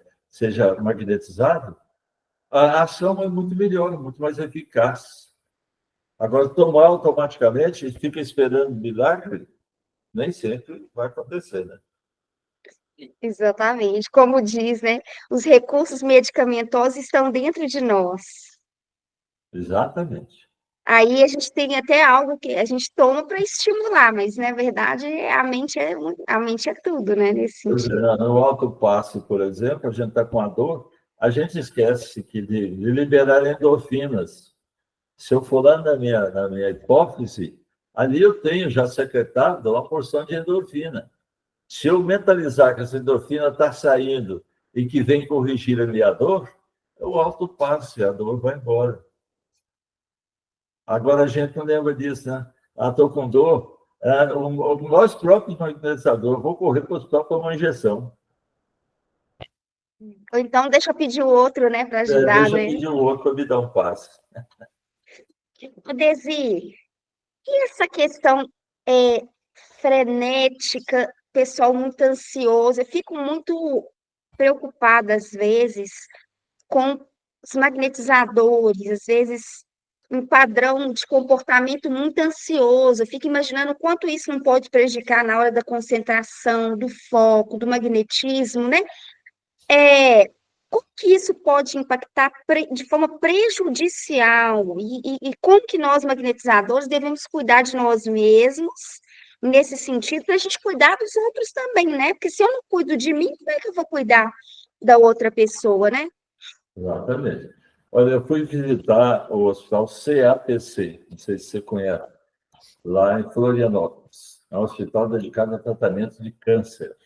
magnetizado, a ação é muito melhor, muito mais eficaz. Agora, tomar automaticamente e fica esperando milagre, nem sempre vai acontecer, né? Exatamente. Como diz, né? Os recursos medicamentosos estão dentro de nós. Exatamente. Aí a gente tem até algo que a gente toma para estimular, mas na verdade a mente é tudo, né? Nesse sentido. No autopasse, por exemplo, a gente está com a dor, a gente esquece de liberar endorfinas. Se eu for lá na minha hipófise, ali eu tenho já secretado uma porção de endorfina. Se eu mentalizar que essa endorfina está saindo e que vem corrigir a minha dor, o autopasse, a dor vai embora. Agora a gente não lembra disso, né? Estou com dor. Nós próprios magnetizadores, vou correr para o hospital para uma injeção. Ou então deixa eu pedir o outro, né, para ajudar, Deixa eu né? pedir o outro para me dar um passe. Desi, e essa questão é, frenética, pessoal muito ansioso, eu fico muito preocupada às vezes com os magnetizadores, às vezes um padrão de comportamento muito ansioso. Eu fico imaginando o quanto isso não pode prejudicar na hora da concentração, do foco, do magnetismo, né? Como que isso pode impactar de forma prejudicial? E como que nós, magnetizadores, devemos cuidar de nós mesmos nesse sentido, para a gente cuidar dos outros também, né? Porque se eu não cuido de mim, como é que eu vou cuidar da outra pessoa, né? Exatamente. Olha, eu fui visitar o hospital CAPC, não sei se você conhece, lá em Florianópolis. É um hospital dedicado a tratamento de câncer.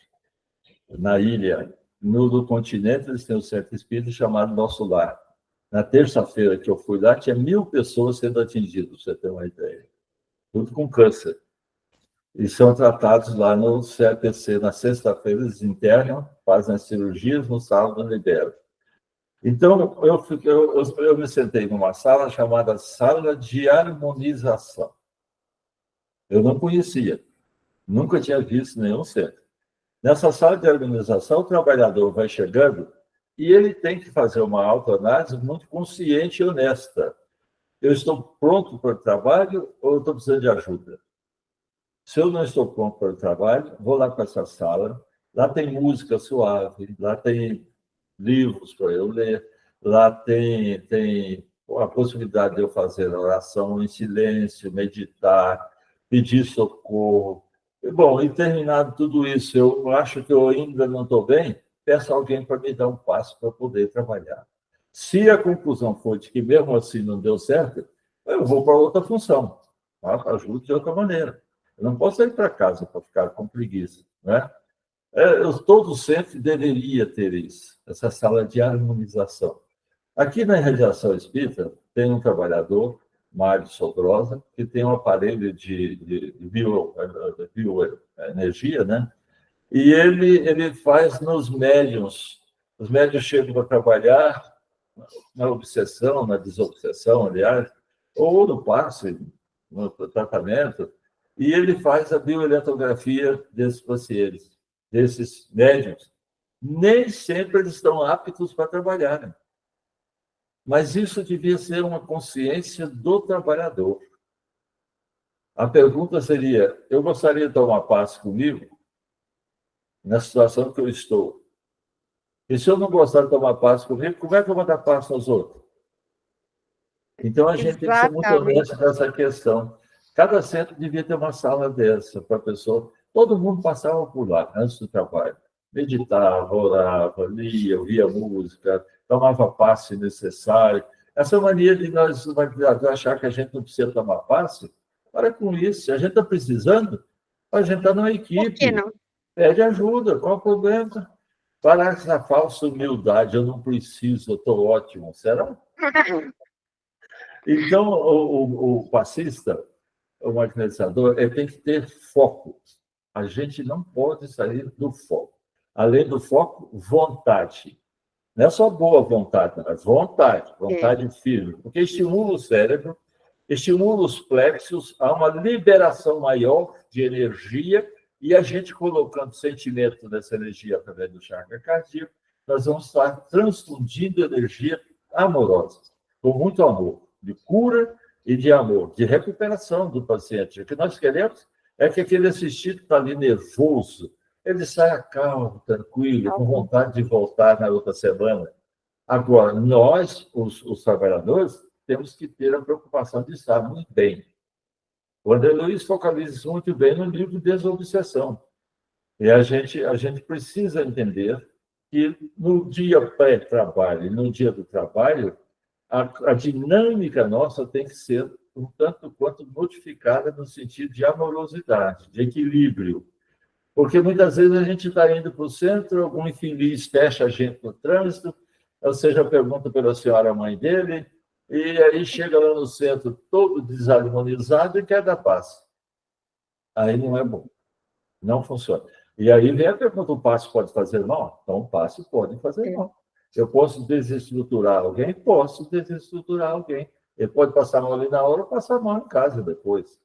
Na ilha, no continente, eles têm um centro espírita chamado Nosso Lar. Na terça-feira que eu fui lá, tinha 1.000 pessoas sendo atingidas, para você ter uma ideia. Tudo com câncer. E são tratados lá no CAPC. Na sexta-feira, eles internam, fazem as cirurgias, no sábado liberam. Então, eu me sentei numa sala chamada Sala de Harmonização. Eu não conhecia, nunca tinha visto nenhum centro. Nessa sala de harmonização, o trabalhador vai chegando e ele tem que fazer uma autoanálise muito consciente e honesta. Eu estou pronto para o trabalho ou eu estou precisando de ajuda? Se eu não estou pronto para o trabalho, vou lá para essa sala. Lá tem música suave, lá tem livros para eu ler, lá tem a possibilidade de eu fazer oração em silêncio, meditar, pedir socorro. Bom, e terminado tudo isso, eu acho que eu ainda não estou bem, peço a alguém para me dar um passo para poder trabalhar. Se a conclusão for de que mesmo assim não deu certo, eu vou para outra função, ajudo de outra maneira. Eu não posso ir para casa para ficar com preguiça, né? Todo centro deveria ter isso, essa sala de harmonização. Aqui na Radiação Espírita, tem um trabalhador, Mário Sodrosa, que tem um aparelho de bioenergia, né? E ele faz nos médiuns. Os médiuns chegam para trabalhar na obsessão, na desobsessão, aliás, ou no passe, no tratamento, e ele faz a bioeletrografia desses pacientes, desses médiuns. Nem sempre eles estão aptos para trabalhar, né? Mas isso devia ser uma consciência do trabalhador. A pergunta seria: eu gostaria de tomar passe comigo na situação que eu estou. E se eu não gostar de tomar passe comigo, como é que eu vou dar passe aos outros? Então, a gente tem que ser muito Exatamente. honesto nessa questão. Cada centro devia ter uma sala dessa para a pessoa. Todo mundo passava por lá antes do trabalho. Meditava, orava, lia, ouvia música, tomava passe se necessário. Essa mania de nós achar que a gente não precisa tomar passe, para com isso. Se a gente está precisando, a gente está numa Por que equipe. não? Pede ajuda, qual o problema? Parar com essa falsa humildade, eu não preciso, eu estou ótimo. Será? Então, o passista, o magnetizador, ele tem que ter foco. A gente não pode sair do foco. Além do foco, vontade. Não é só boa vontade, mas vontade firme, porque estimula o cérebro, estimula os plexos a uma liberação maior de energia, e a gente colocando sentimento dessa energia através do chakra cardíaco, nós vamos estar transfundindo energia amorosa, com muito amor, de cura e de amor, de recuperação do paciente. O que nós queremos é que aquele assistido que está ali nervoso, ele saia calmo, tranquilo, com vontade de voltar na outra semana. Agora, nós, os trabalhadores, temos que ter a preocupação de estar muito bem. O André Luiz focaliza isso muito bem no livro Desobsessão. E a gente precisa entender que no dia pré-trabalho e no dia do trabalho, a dinâmica nossa tem que ser um tanto quanto modificada no sentido de amorosidade, de equilíbrio. Porque muitas vezes a gente está indo para o centro, algum infeliz fecha a gente no trânsito, ou seja, pergunta pela senhora mãe dele, e aí chega lá no centro todo desarmonizado e quer dar passe. Aí não é bom, não funciona. E aí vem a pergunta: o passe pode fazer mal? Então, o passe pode fazer mal. Eu posso desestruturar alguém? Posso desestruturar alguém. Ele pode passar mal ali na hora ou passar mal em casa depois,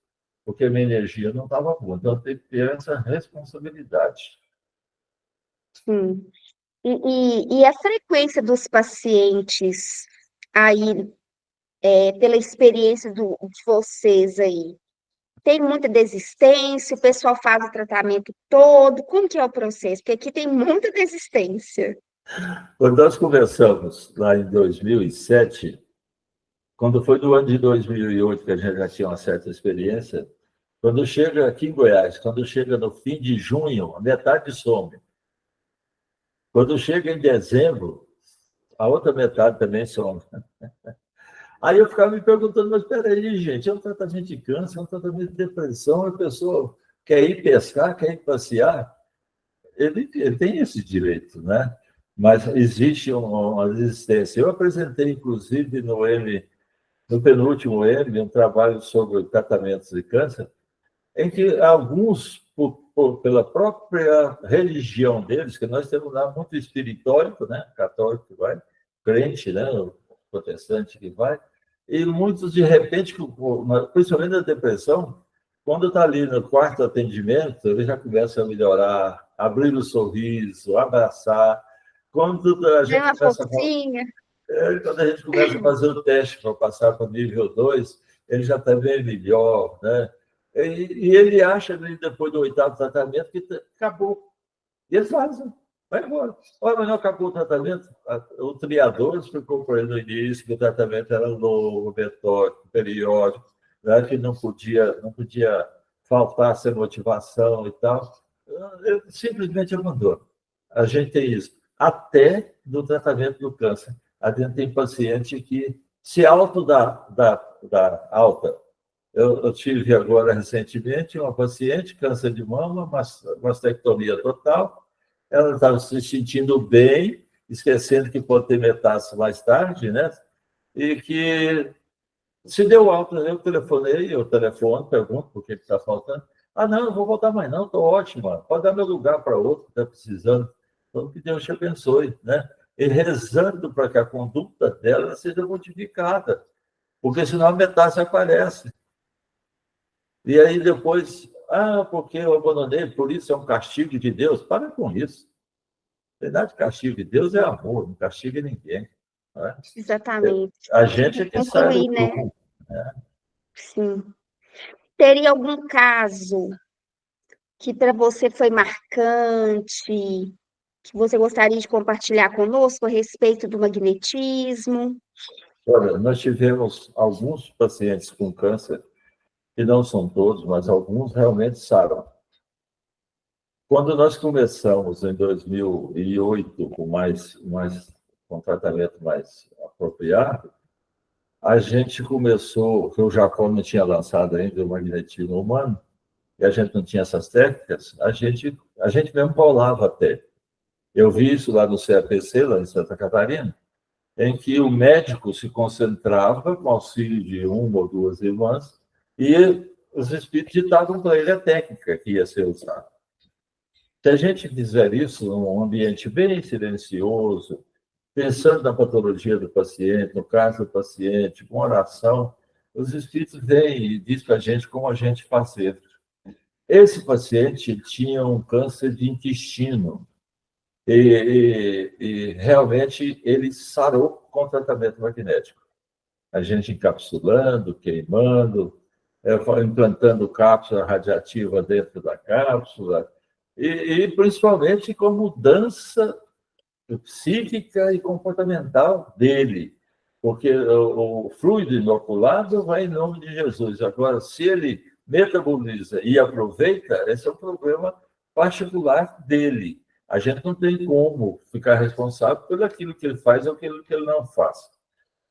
porque a minha energia não estava boa. Então, tem que ter essa responsabilidade. Sim. E a frequência dos pacientes aí, pela experiência de vocês aí, tem muita desistência? O pessoal faz o tratamento todo? Como que é o processo? Porque aqui tem muita desistência. Quando nós conversamos lá em 2007, quando foi no ano de 2008, que a gente já tinha uma certa experiência, quando chega aqui em Goiás, quando chega no fim de junho, a metade some. Quando chega em dezembro, a outra metade também some. Aí eu ficava me perguntando: mas peraí, gente, é um tratamento de câncer, é um tratamento de depressão, a pessoa quer ir pescar, quer ir passear, ele tem esse direito, né? Mas existe uma resistência. Eu apresentei, inclusive, no penúltimo M, um trabalho sobre tratamentos de câncer, em que alguns, pela própria religião deles, que nós temos lá muito espiritórico, né? Católico que vai, crente, né? O protestante que vai, e muitos, de repente, principalmente na depressão, quando está ali no quarto atendimento, ele já começa a melhorar, abrir o sorriso, abraçar. Quando a Tem gente uma começa fofinha. quando a gente começa a fazer o teste para passar para o nível 2, ele já está bem melhor, né? E ele acha, depois do 8º tratamento, que acabou. E eles fazem, vai embora. Olha, mas não acabou o tratamento. O triador explicou para ele no início que o tratamento era longo, metódico, periódico, né? Que não podia faltar essa motivação e tal. Ele simplesmente abandonou. A gente tem isso. Até no tratamento do câncer. A gente tem paciente que se dá alta. Eu tive agora, recentemente, uma paciente, câncer de mama, mastectomia total. Ela estava se sentindo bem, esquecendo que pode ter metástase mais tarde, né? E que se deu alta. Eu telefono, pergunto por que está faltando. Ah, não, não vou voltar mais não, estou ótima. Pode dar meu lugar para outro que está precisando. Então, que Deus te abençoe, né? E rezando para que a conduta dela seja modificada, porque senão a metástase aparece. E aí depois, porque eu abandonei, por isso é um castigo de Deus. Para com isso. Na verdade, castigo de Deus é amor, não castiga ninguém. Não é? Exatamente. A gente é que sai do Concluir, né? prumo, né? Sim. teria algum caso que para você foi marcante, que você gostaria de compartilhar conosco a respeito do magnetismo? Olha, nós tivemos alguns pacientes com câncer, que não são todos, mas alguns realmente saram. Quando nós começamos em 2008 com tratamento mais apropriado, a gente começou, que o Jacó não tinha lançado ainda o magnetismo humano, e a gente não tinha essas técnicas, a gente mesmo paulava até. Eu vi isso lá no CAPC, lá em Santa Catarina, em que o médico se concentrava com auxílio de uma ou duas irmãs e os espíritos ditavam para ele a técnica que ia ser usada. Se a gente fizer isso num ambiente bem silencioso, pensando na patologia do paciente, no caso do paciente, com oração, os espíritos vêm e dizem para a gente como a gente fazer. Esse paciente tinha um câncer de intestino e realmente ele sarou com tratamento magnético. A gente encapsulando, queimando, implantando cápsula radiativa dentro da cápsula e principalmente com mudança psíquica e comportamental dele, porque o fluido inoculado vai em nome de Jesus. Agora, se ele metaboliza e aproveita, esse é um problema particular dele. A gente não tem como ficar responsável por aquilo que ele faz ou aquilo que ele não faz.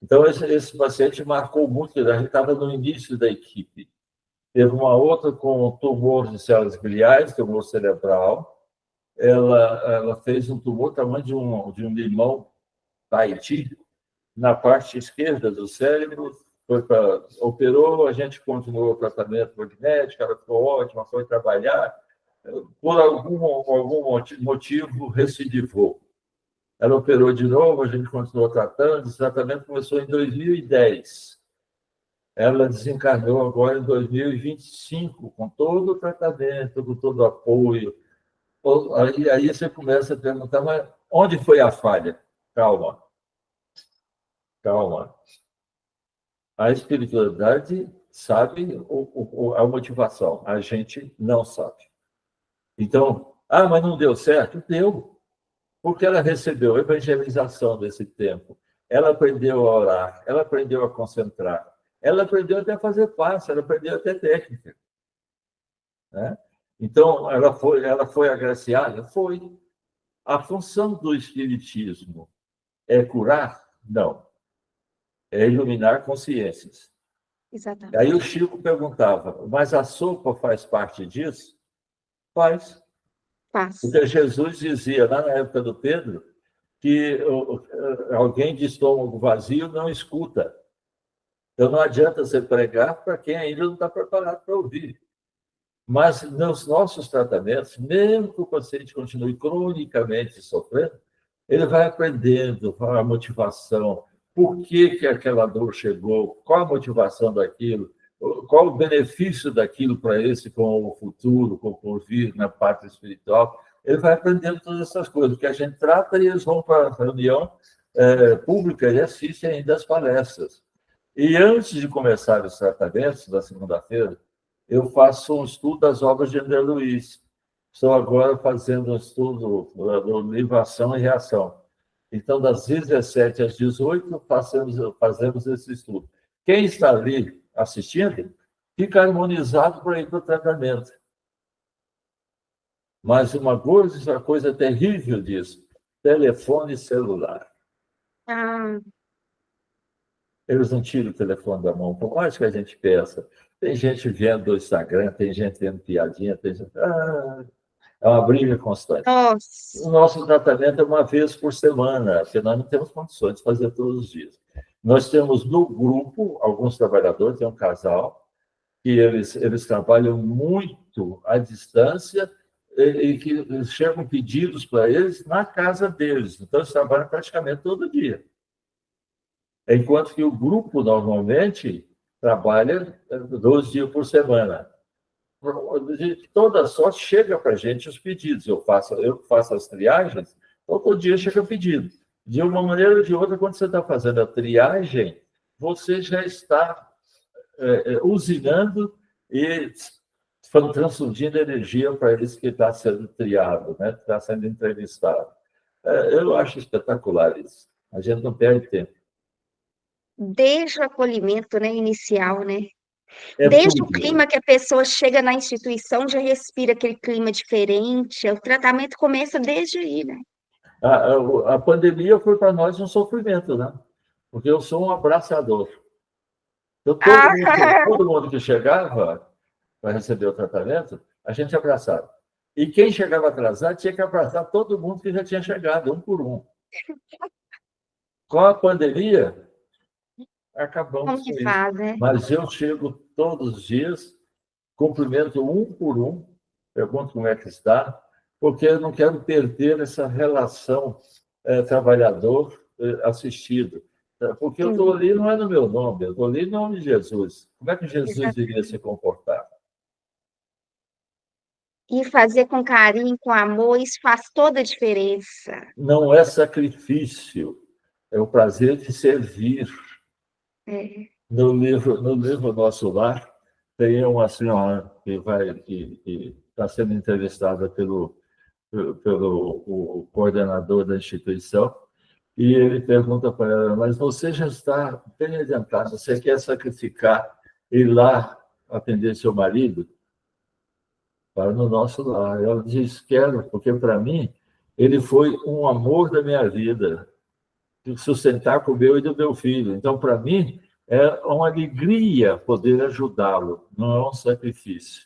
Então, esse paciente marcou muito, a gente estava no início da equipe. Teve uma outra com tumor de células gliais, tumor cerebral. Ela fez um tumor tamanho de um limão Tahiti, na parte esquerda do cérebro, operou, a gente continuou o tratamento magnético, ela ficou ótima, foi trabalhar, por algum motivo recidivou. Ela operou de novo, a gente continuou tratando, esse tratamento começou em 2010. Ela desencarnou agora em 2025, com todo o tratamento, com todo o apoio. Aí você começa a perguntar, mas onde foi a falha? Calma. A espiritualidade sabe a motivação, a gente não sabe. Então, mas não deu certo? Deu, porque ela recebeu evangelização desse tempo, ela aprendeu a orar, ela aprendeu a concentrar, ela aprendeu até a fazer passe, ela aprendeu até técnica. Né? Então, ela foi agraciada? Foi. A função do espiritismo é curar? Não. É iluminar consciências. Exatamente. Aí o Chico perguntava, mas a sopa faz parte disso? Faz. Porque Jesus dizia, lá na época do Pedro, que alguém de estômago vazio não escuta. Então, não adianta você pregar para quem ainda não está preparado para ouvir. Mas nos nossos tratamentos, mesmo que o paciente continue cronicamente sofrendo, ele vai aprendendo a motivação, por que aquela dor chegou, qual a motivação daquilo, qual o benefício daquilo para esse com o futuro, com o porvir, na parte espiritual. Ele vai aprendendo todas essas coisas, que a gente trata e eles vão para a reunião pública e assistem ainda as palestras. E antes de começar os tratamentos, na segunda-feira, eu faço um estudo das obras de André Luiz. Estou agora fazendo um estudo do livro Ação e Reação. Então, das 17 às 18, fazemos esse estudo. Quem está ali assistindo, fica harmonizado para ir para o tratamento. Mas uma coisa terrível disso, telefone celular. Eles não tiram o telefone da mão, por mais que a gente peça. Tem gente vendo o Instagram, tem gente vendo piadinha, tem gente... é uma briga constante. Nossa. O nosso tratamento é uma vez por semana, porque nós não temos condições de fazer todos os dias. Nós temos no grupo, alguns trabalhadores, tem um casal, que eles trabalham muito à distância e que chegam pedidos para eles na casa deles. Então, eles trabalham praticamente todo dia. Enquanto que o grupo, normalmente, trabalha 12 dias por semana. De toda sorte, chega para a gente os pedidos. Eu faço as triagens, todo dia chega pedido. De uma maneira ou de outra, quando você está fazendo a triagem, você já está usinando e estão transfundindo energia para esse que está sendo triado, né? Está sendo entrevistado. Eu acho espetacular isso. A gente não perde tempo. Desde o acolhimento, né, inicial, né? É Desde o tudo. clima que a pessoa chega na instituição, já respira aquele clima diferente. O tratamento começa desde aí, né? A pandemia foi para nós um sofrimento, né? Porque eu sou um abraçador. Então, Ah, todo mundo que chegava para receber o tratamento, a gente abraçava. E quem chegava atrasado tinha que abraçar todo mundo que já tinha chegado, um por um. Com a pandemia, como acabamos que com isso. faz, né? Mas eu chego todos os dias, cumprimento um por um, pergunto como é que está, porque eu não quero perder essa relação trabalhador-assistido. Porque eu estou Sim, ali, não é no meu nome, eu estou ali em nome de Jesus. Como é que Jesus iria exatamente. se comportar? E fazer com carinho, com amor, isso faz toda a diferença. Não é sacrifício, é o prazer de servir. É. No livro Nosso Lar, tem uma senhora que está sendo entrevistada pelo o coordenador da instituição, e ele pergunta para ela, mas você já está bem adiantado, você quer sacrificar ir lá atender seu marido? Para no nosso lar. Ela diz, quero, porque para mim ele foi um amor da minha vida, de sustentar com o meu e do meu filho. Então, para mim, é uma alegria poder ajudá-lo, não é um sacrifício.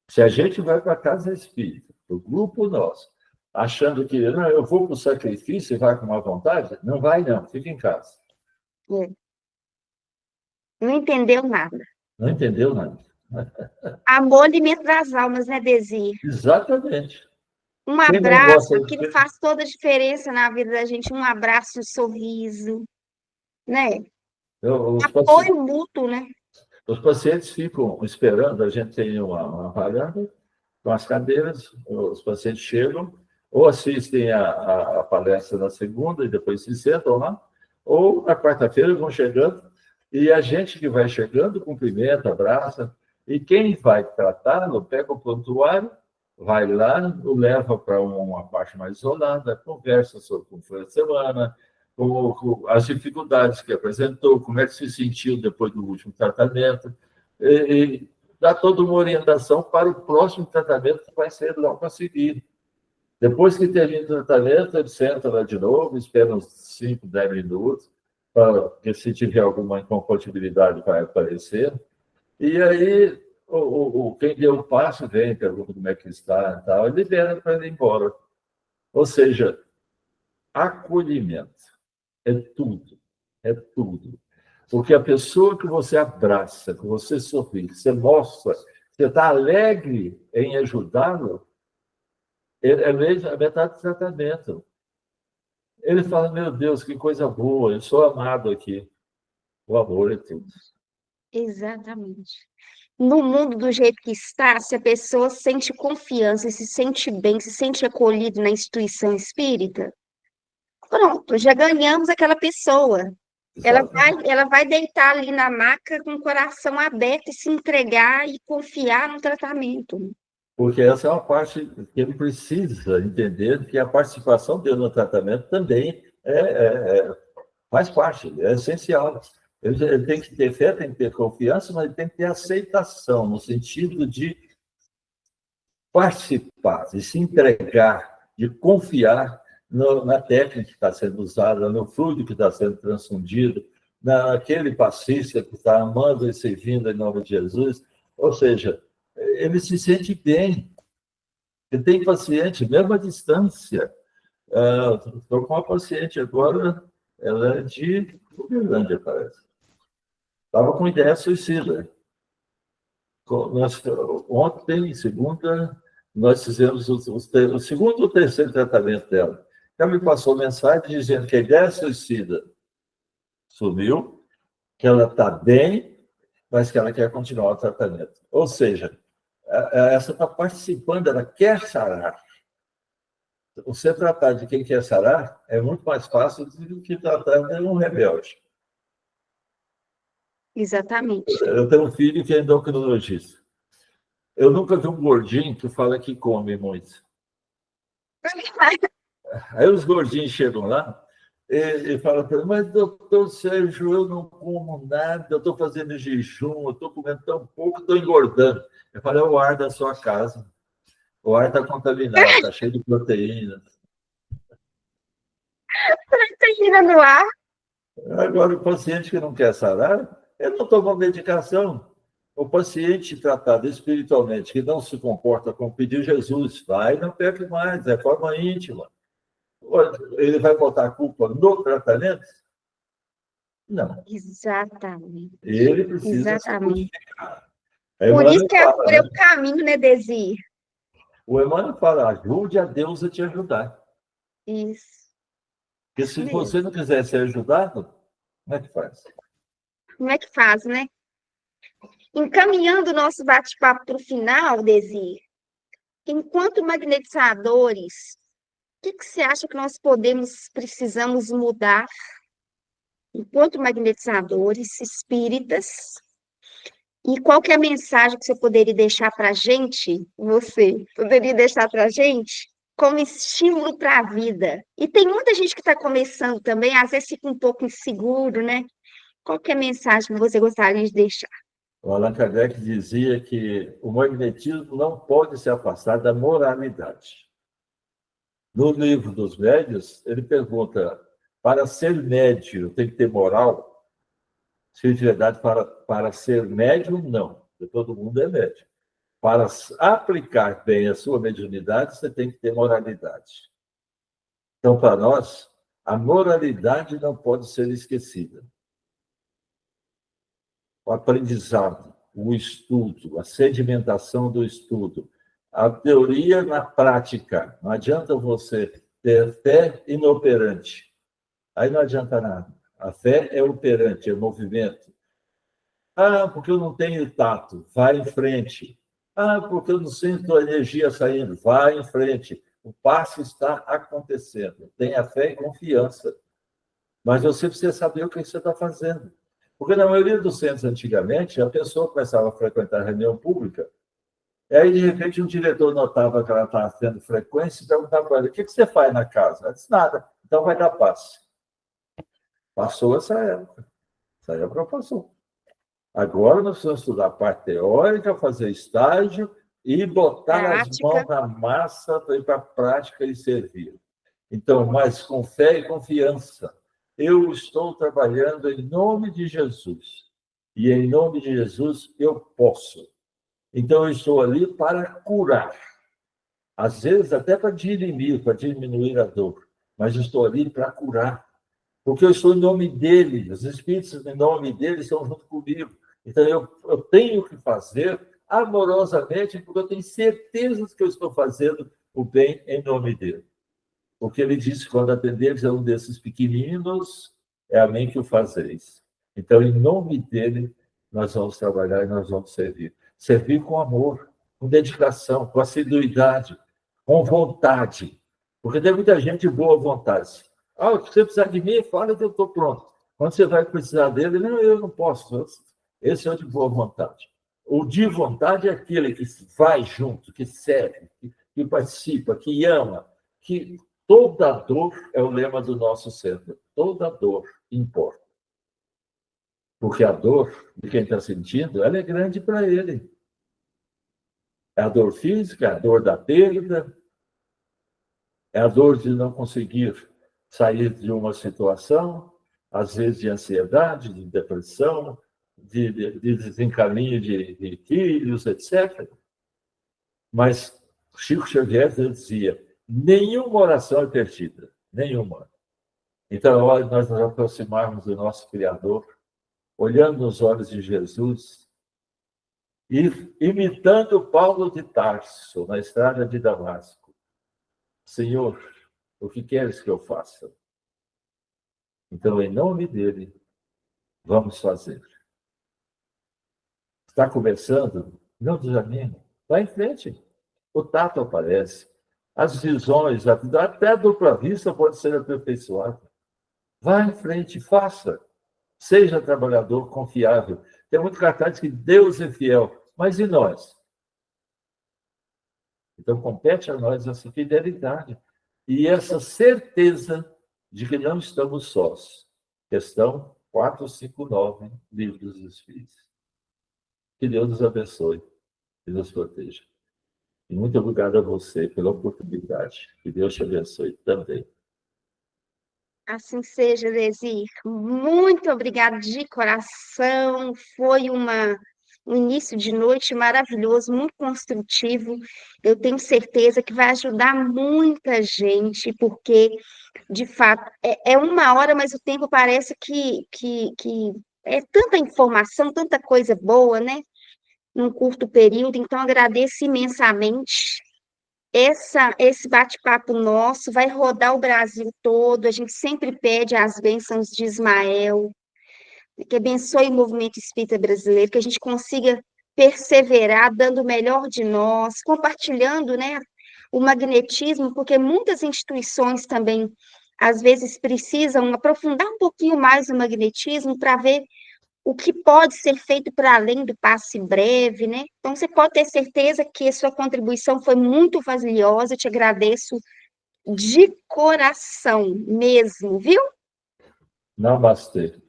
Se a gente vai para a casa espírita, o grupo nosso, achando que não, eu vou para o sacrifício e vai com uma vontade, não vai não, fica em casa. É. Não entendeu nada. Não entendeu nada. Amor alimento das almas, né, Desi? Exatamente. Um Quem não abraço, gosta aquilo faz toda a diferença na vida da gente. Um abraço, um sorriso, né? os Apoio pacientes, mútuo, né? os pacientes ficam esperando, a gente tem uma varanda com as cadeiras, os pacientes chegam, ou assistem a palestra na segunda e depois se sentam lá, ou na quarta-feira vão chegando, e a gente que vai chegando cumprimenta, abraça, e quem vai tratá-lo pega o prontuário, vai lá, o leva para uma parte mais isolada, conversa sobre como foi a semana, com as dificuldades que apresentou, como é que se sentiu depois do último tratamento, e dá toda uma orientação para o próximo tratamento que vai ser logo a seguir. Depois que termina o tratamento, ele senta lá de novo, espera uns 5, 10 minutos, porque se tiver alguma incompatibilidade vai aparecer. E aí, quem deu o passo vem, pergunta como é que está e tal, e libera para ele ir embora. Ou seja, acolhimento é tudo, é tudo. Porque a pessoa que você abraça, que você sorri, que você mostra, você está alegre em ajudá-lo, é mesmo a metade do tratamento. Ele fala, meu Deus, que coisa boa, eu sou amado aqui. O amor é tudo. Exatamente. No mundo do jeito que está, se a pessoa sente confiança, se sente bem, se sente acolhido na instituição espírita, pronto, já ganhamos aquela pessoa. Exatamente. Ela vai deitar ali na maca com o coração aberto e se entregar e confiar no tratamento. Porque essa é uma parte que ele precisa entender, que a participação dele no tratamento também faz parte, é essencial. Ele tem que ter fé, tem que ter confiança, mas ele tem que ter aceitação, no sentido de participar, de se entregar, de confiar na técnica que está sendo usada, no fluido que está sendo transfundido, naquele passista que está amando e servindo em nome de Jesus. Ou seja, ele se sente bem. Ele tem paciente, mesmo à distância. Estou com uma paciente agora, ela é de Uberlândia, parece. Estava com ideia suicida. Ontem, segunda, nós fizemos o segundo ou terceiro tratamento dela. Ela me passou mensagem dizendo que a ideia suicida sumiu, que ela está bem, mas que ela quer continuar o tratamento. Ou seja, essa está participando, ela quer sarar. Você tratar de quem quer sarar é muito mais fácil do que tratar de um rebelde. Exatamente. Eu tenho um filho que é endocrinologista. Eu nunca vi um gordinho que fala que come muito. Aí os gordinhos chegam lá e falam para ele, mas doutor Sérgio, eu não como nada, eu estou fazendo jejum, eu estou comendo tão pouco, estou engordando. Eu falei, é o ar da sua casa. O ar está contaminado, está cheio de proteínas. Proteína no ar. Agora, o paciente que não quer sarar, ele não toma medicação. O paciente tratado espiritualmente, que não se comporta como pediu Jesus, vai e não pegue mais, é forma íntima. Ele vai botar a culpa no tratamento? Não. Exatamente. Ele precisa se Exatamente. modificar. Por isso Emmanuel que a fala, cura é né? o caminho, né, Desi? O Emmanuel fala, ajude a Deus a te ajudar. Isso. Porque Isso se mesmo. você não quiser ser ajudado, como é que faz? Como é que faz, né? Encaminhando o nosso bate-papo para o final, Desi, enquanto magnetizadores, o que você acha que nós precisamos mudar enquanto magnetizadores espíritas? E qual que é a mensagem que você poderia deixar para a gente, você poderia deixar para a gente, como estímulo para a vida? E tem muita gente que está começando também, às vezes fica um pouco inseguro, né? Qual que é a mensagem que você gostaria de deixar? O Allan Kardec dizia que o magnetismo não pode se afastar da moralidade. No livro dos médios, ele pergunta, para ser médio tem que ter moral? Espiritualidade para ser médium, não. Porque todo mundo é médium. Para aplicar bem a sua mediunidade, você tem que ter moralidade. Então, para nós, a moralidade não pode ser esquecida. O aprendizado, o estudo, a sedimentação do estudo, a teoria na prática. Não adianta você ter fé inoperante. Aí não adianta nada. A fé é operante, é movimento. Ah, porque eu não tenho tato. Vai em frente. Ah, porque eu não sinto a energia saindo. Vai em frente. O passo está acontecendo. Tenha fé e confiança. Mas você precisa saber o que você está fazendo. Porque na maioria dos centros, antigamente, a pessoa começava a frequentar a reunião pública, e aí, de repente, um diretor notava que ela estava tendo frequência e perguntava para ela, o que você faz na casa? Ela disse, nada, então vai dar passe. Passou essa época. Essa época passou. Agora nós precisamos estudar a parte teórica, fazer estágio e botar as mãos na massa para ir para a prática e servir. Então, mas com fé e confiança. Eu estou trabalhando em nome de Jesus. E em nome de Jesus eu posso. Então, eu estou ali para curar. Às vezes, até para dirimir, para diminuir a dor. Mas eu estou ali para curar. Porque eu estou em nome dele. Os espíritos, em nome dele, estão junto comigo. Então, eu tenho que fazer amorosamente, porque eu tenho certeza que eu estou fazendo o bem em nome dele. Porque ele disse, quando atenderes a um desses pequeninos, é a mim que o fazeis. Então, em nome dele, nós vamos trabalhar e nós vamos servir. Servir com amor, com dedicação, com assiduidade, com vontade. Porque tem muita gente de boa vontade. Ah, se você precisar de mim, fala que eu estou pronto. Quando você vai precisar dele, não, eu não posso. Esse é o de boa vontade. O de vontade é aquele que vai junto, que serve, que participa, que ama, que toda dor é o lema do nosso centro. Toda dor importa. Porque a dor de quem está sentindo, ela é grande para ele. É a dor física, é a dor da perda, é a dor de não conseguir sair de uma situação, às vezes de ansiedade, de depressão, de desencaminho de filhos, etc. Mas Chico Xavier dizia, nenhuma oração é perdida, nenhuma. Então, é hora de nós nos aproximarmos do nosso Criador, olhando nos olhos de Jesus e imitando Paulo de Tarso, na estrada de Damasco. Senhor, o que queres que eu faça? Então, em nome dele, vamos fazer. Está começando? Não desanime. Vá em frente. O tato aparece. As visões, até a dupla vista pode ser aperfeiçoada. Vá em frente, faça. Seja trabalhador confiável. Tem muito cartaz que Deus é fiel, mas e nós? Então, compete a nós essa fidelidade e essa certeza de que não estamos sós. Questão 459, Livro dos Espíritos. Que Deus nos abençoe e nos proteja. E muito obrigado a você pela oportunidade. Que Deus te abençoe também. Assim seja, Desir. Muito obrigada de coração. Foi um início de noite maravilhoso, muito construtivo. Eu tenho certeza que vai ajudar muita gente, porque, de fato, é 1 hora, mas o tempo parece que é tanta informação, tanta coisa boa, né? Num curto período. Então, agradeço imensamente. Esse bate-papo nosso vai rodar o Brasil todo. A gente sempre pede as bênçãos de Ismael, que abençoe o movimento espírita brasileiro, que a gente consiga perseverar, dando o melhor de nós, compartilhando, né, o magnetismo, porque muitas instituições também, às vezes, precisam aprofundar um pouquinho mais o magnetismo para ver o que pode ser feito para além do passe breve, né? Então, você pode ter certeza que a sua contribuição foi muito valiosa, eu te agradeço de coração mesmo, viu? Namastê.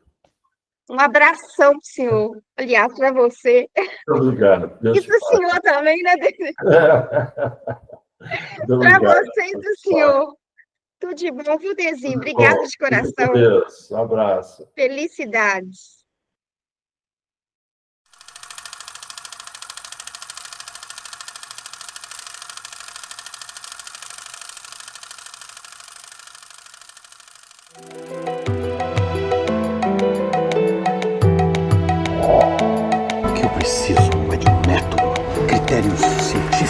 Um abração para o senhor, aliás, para você. Muito obrigado. Deus E te para o senhor também, né? Para você e para o senhor. Tudo de bom, viu, Dezinho? Obrigada de coração. Deus. Um abraço. Felicidades. O que eu preciso é de um método, critérios científicos.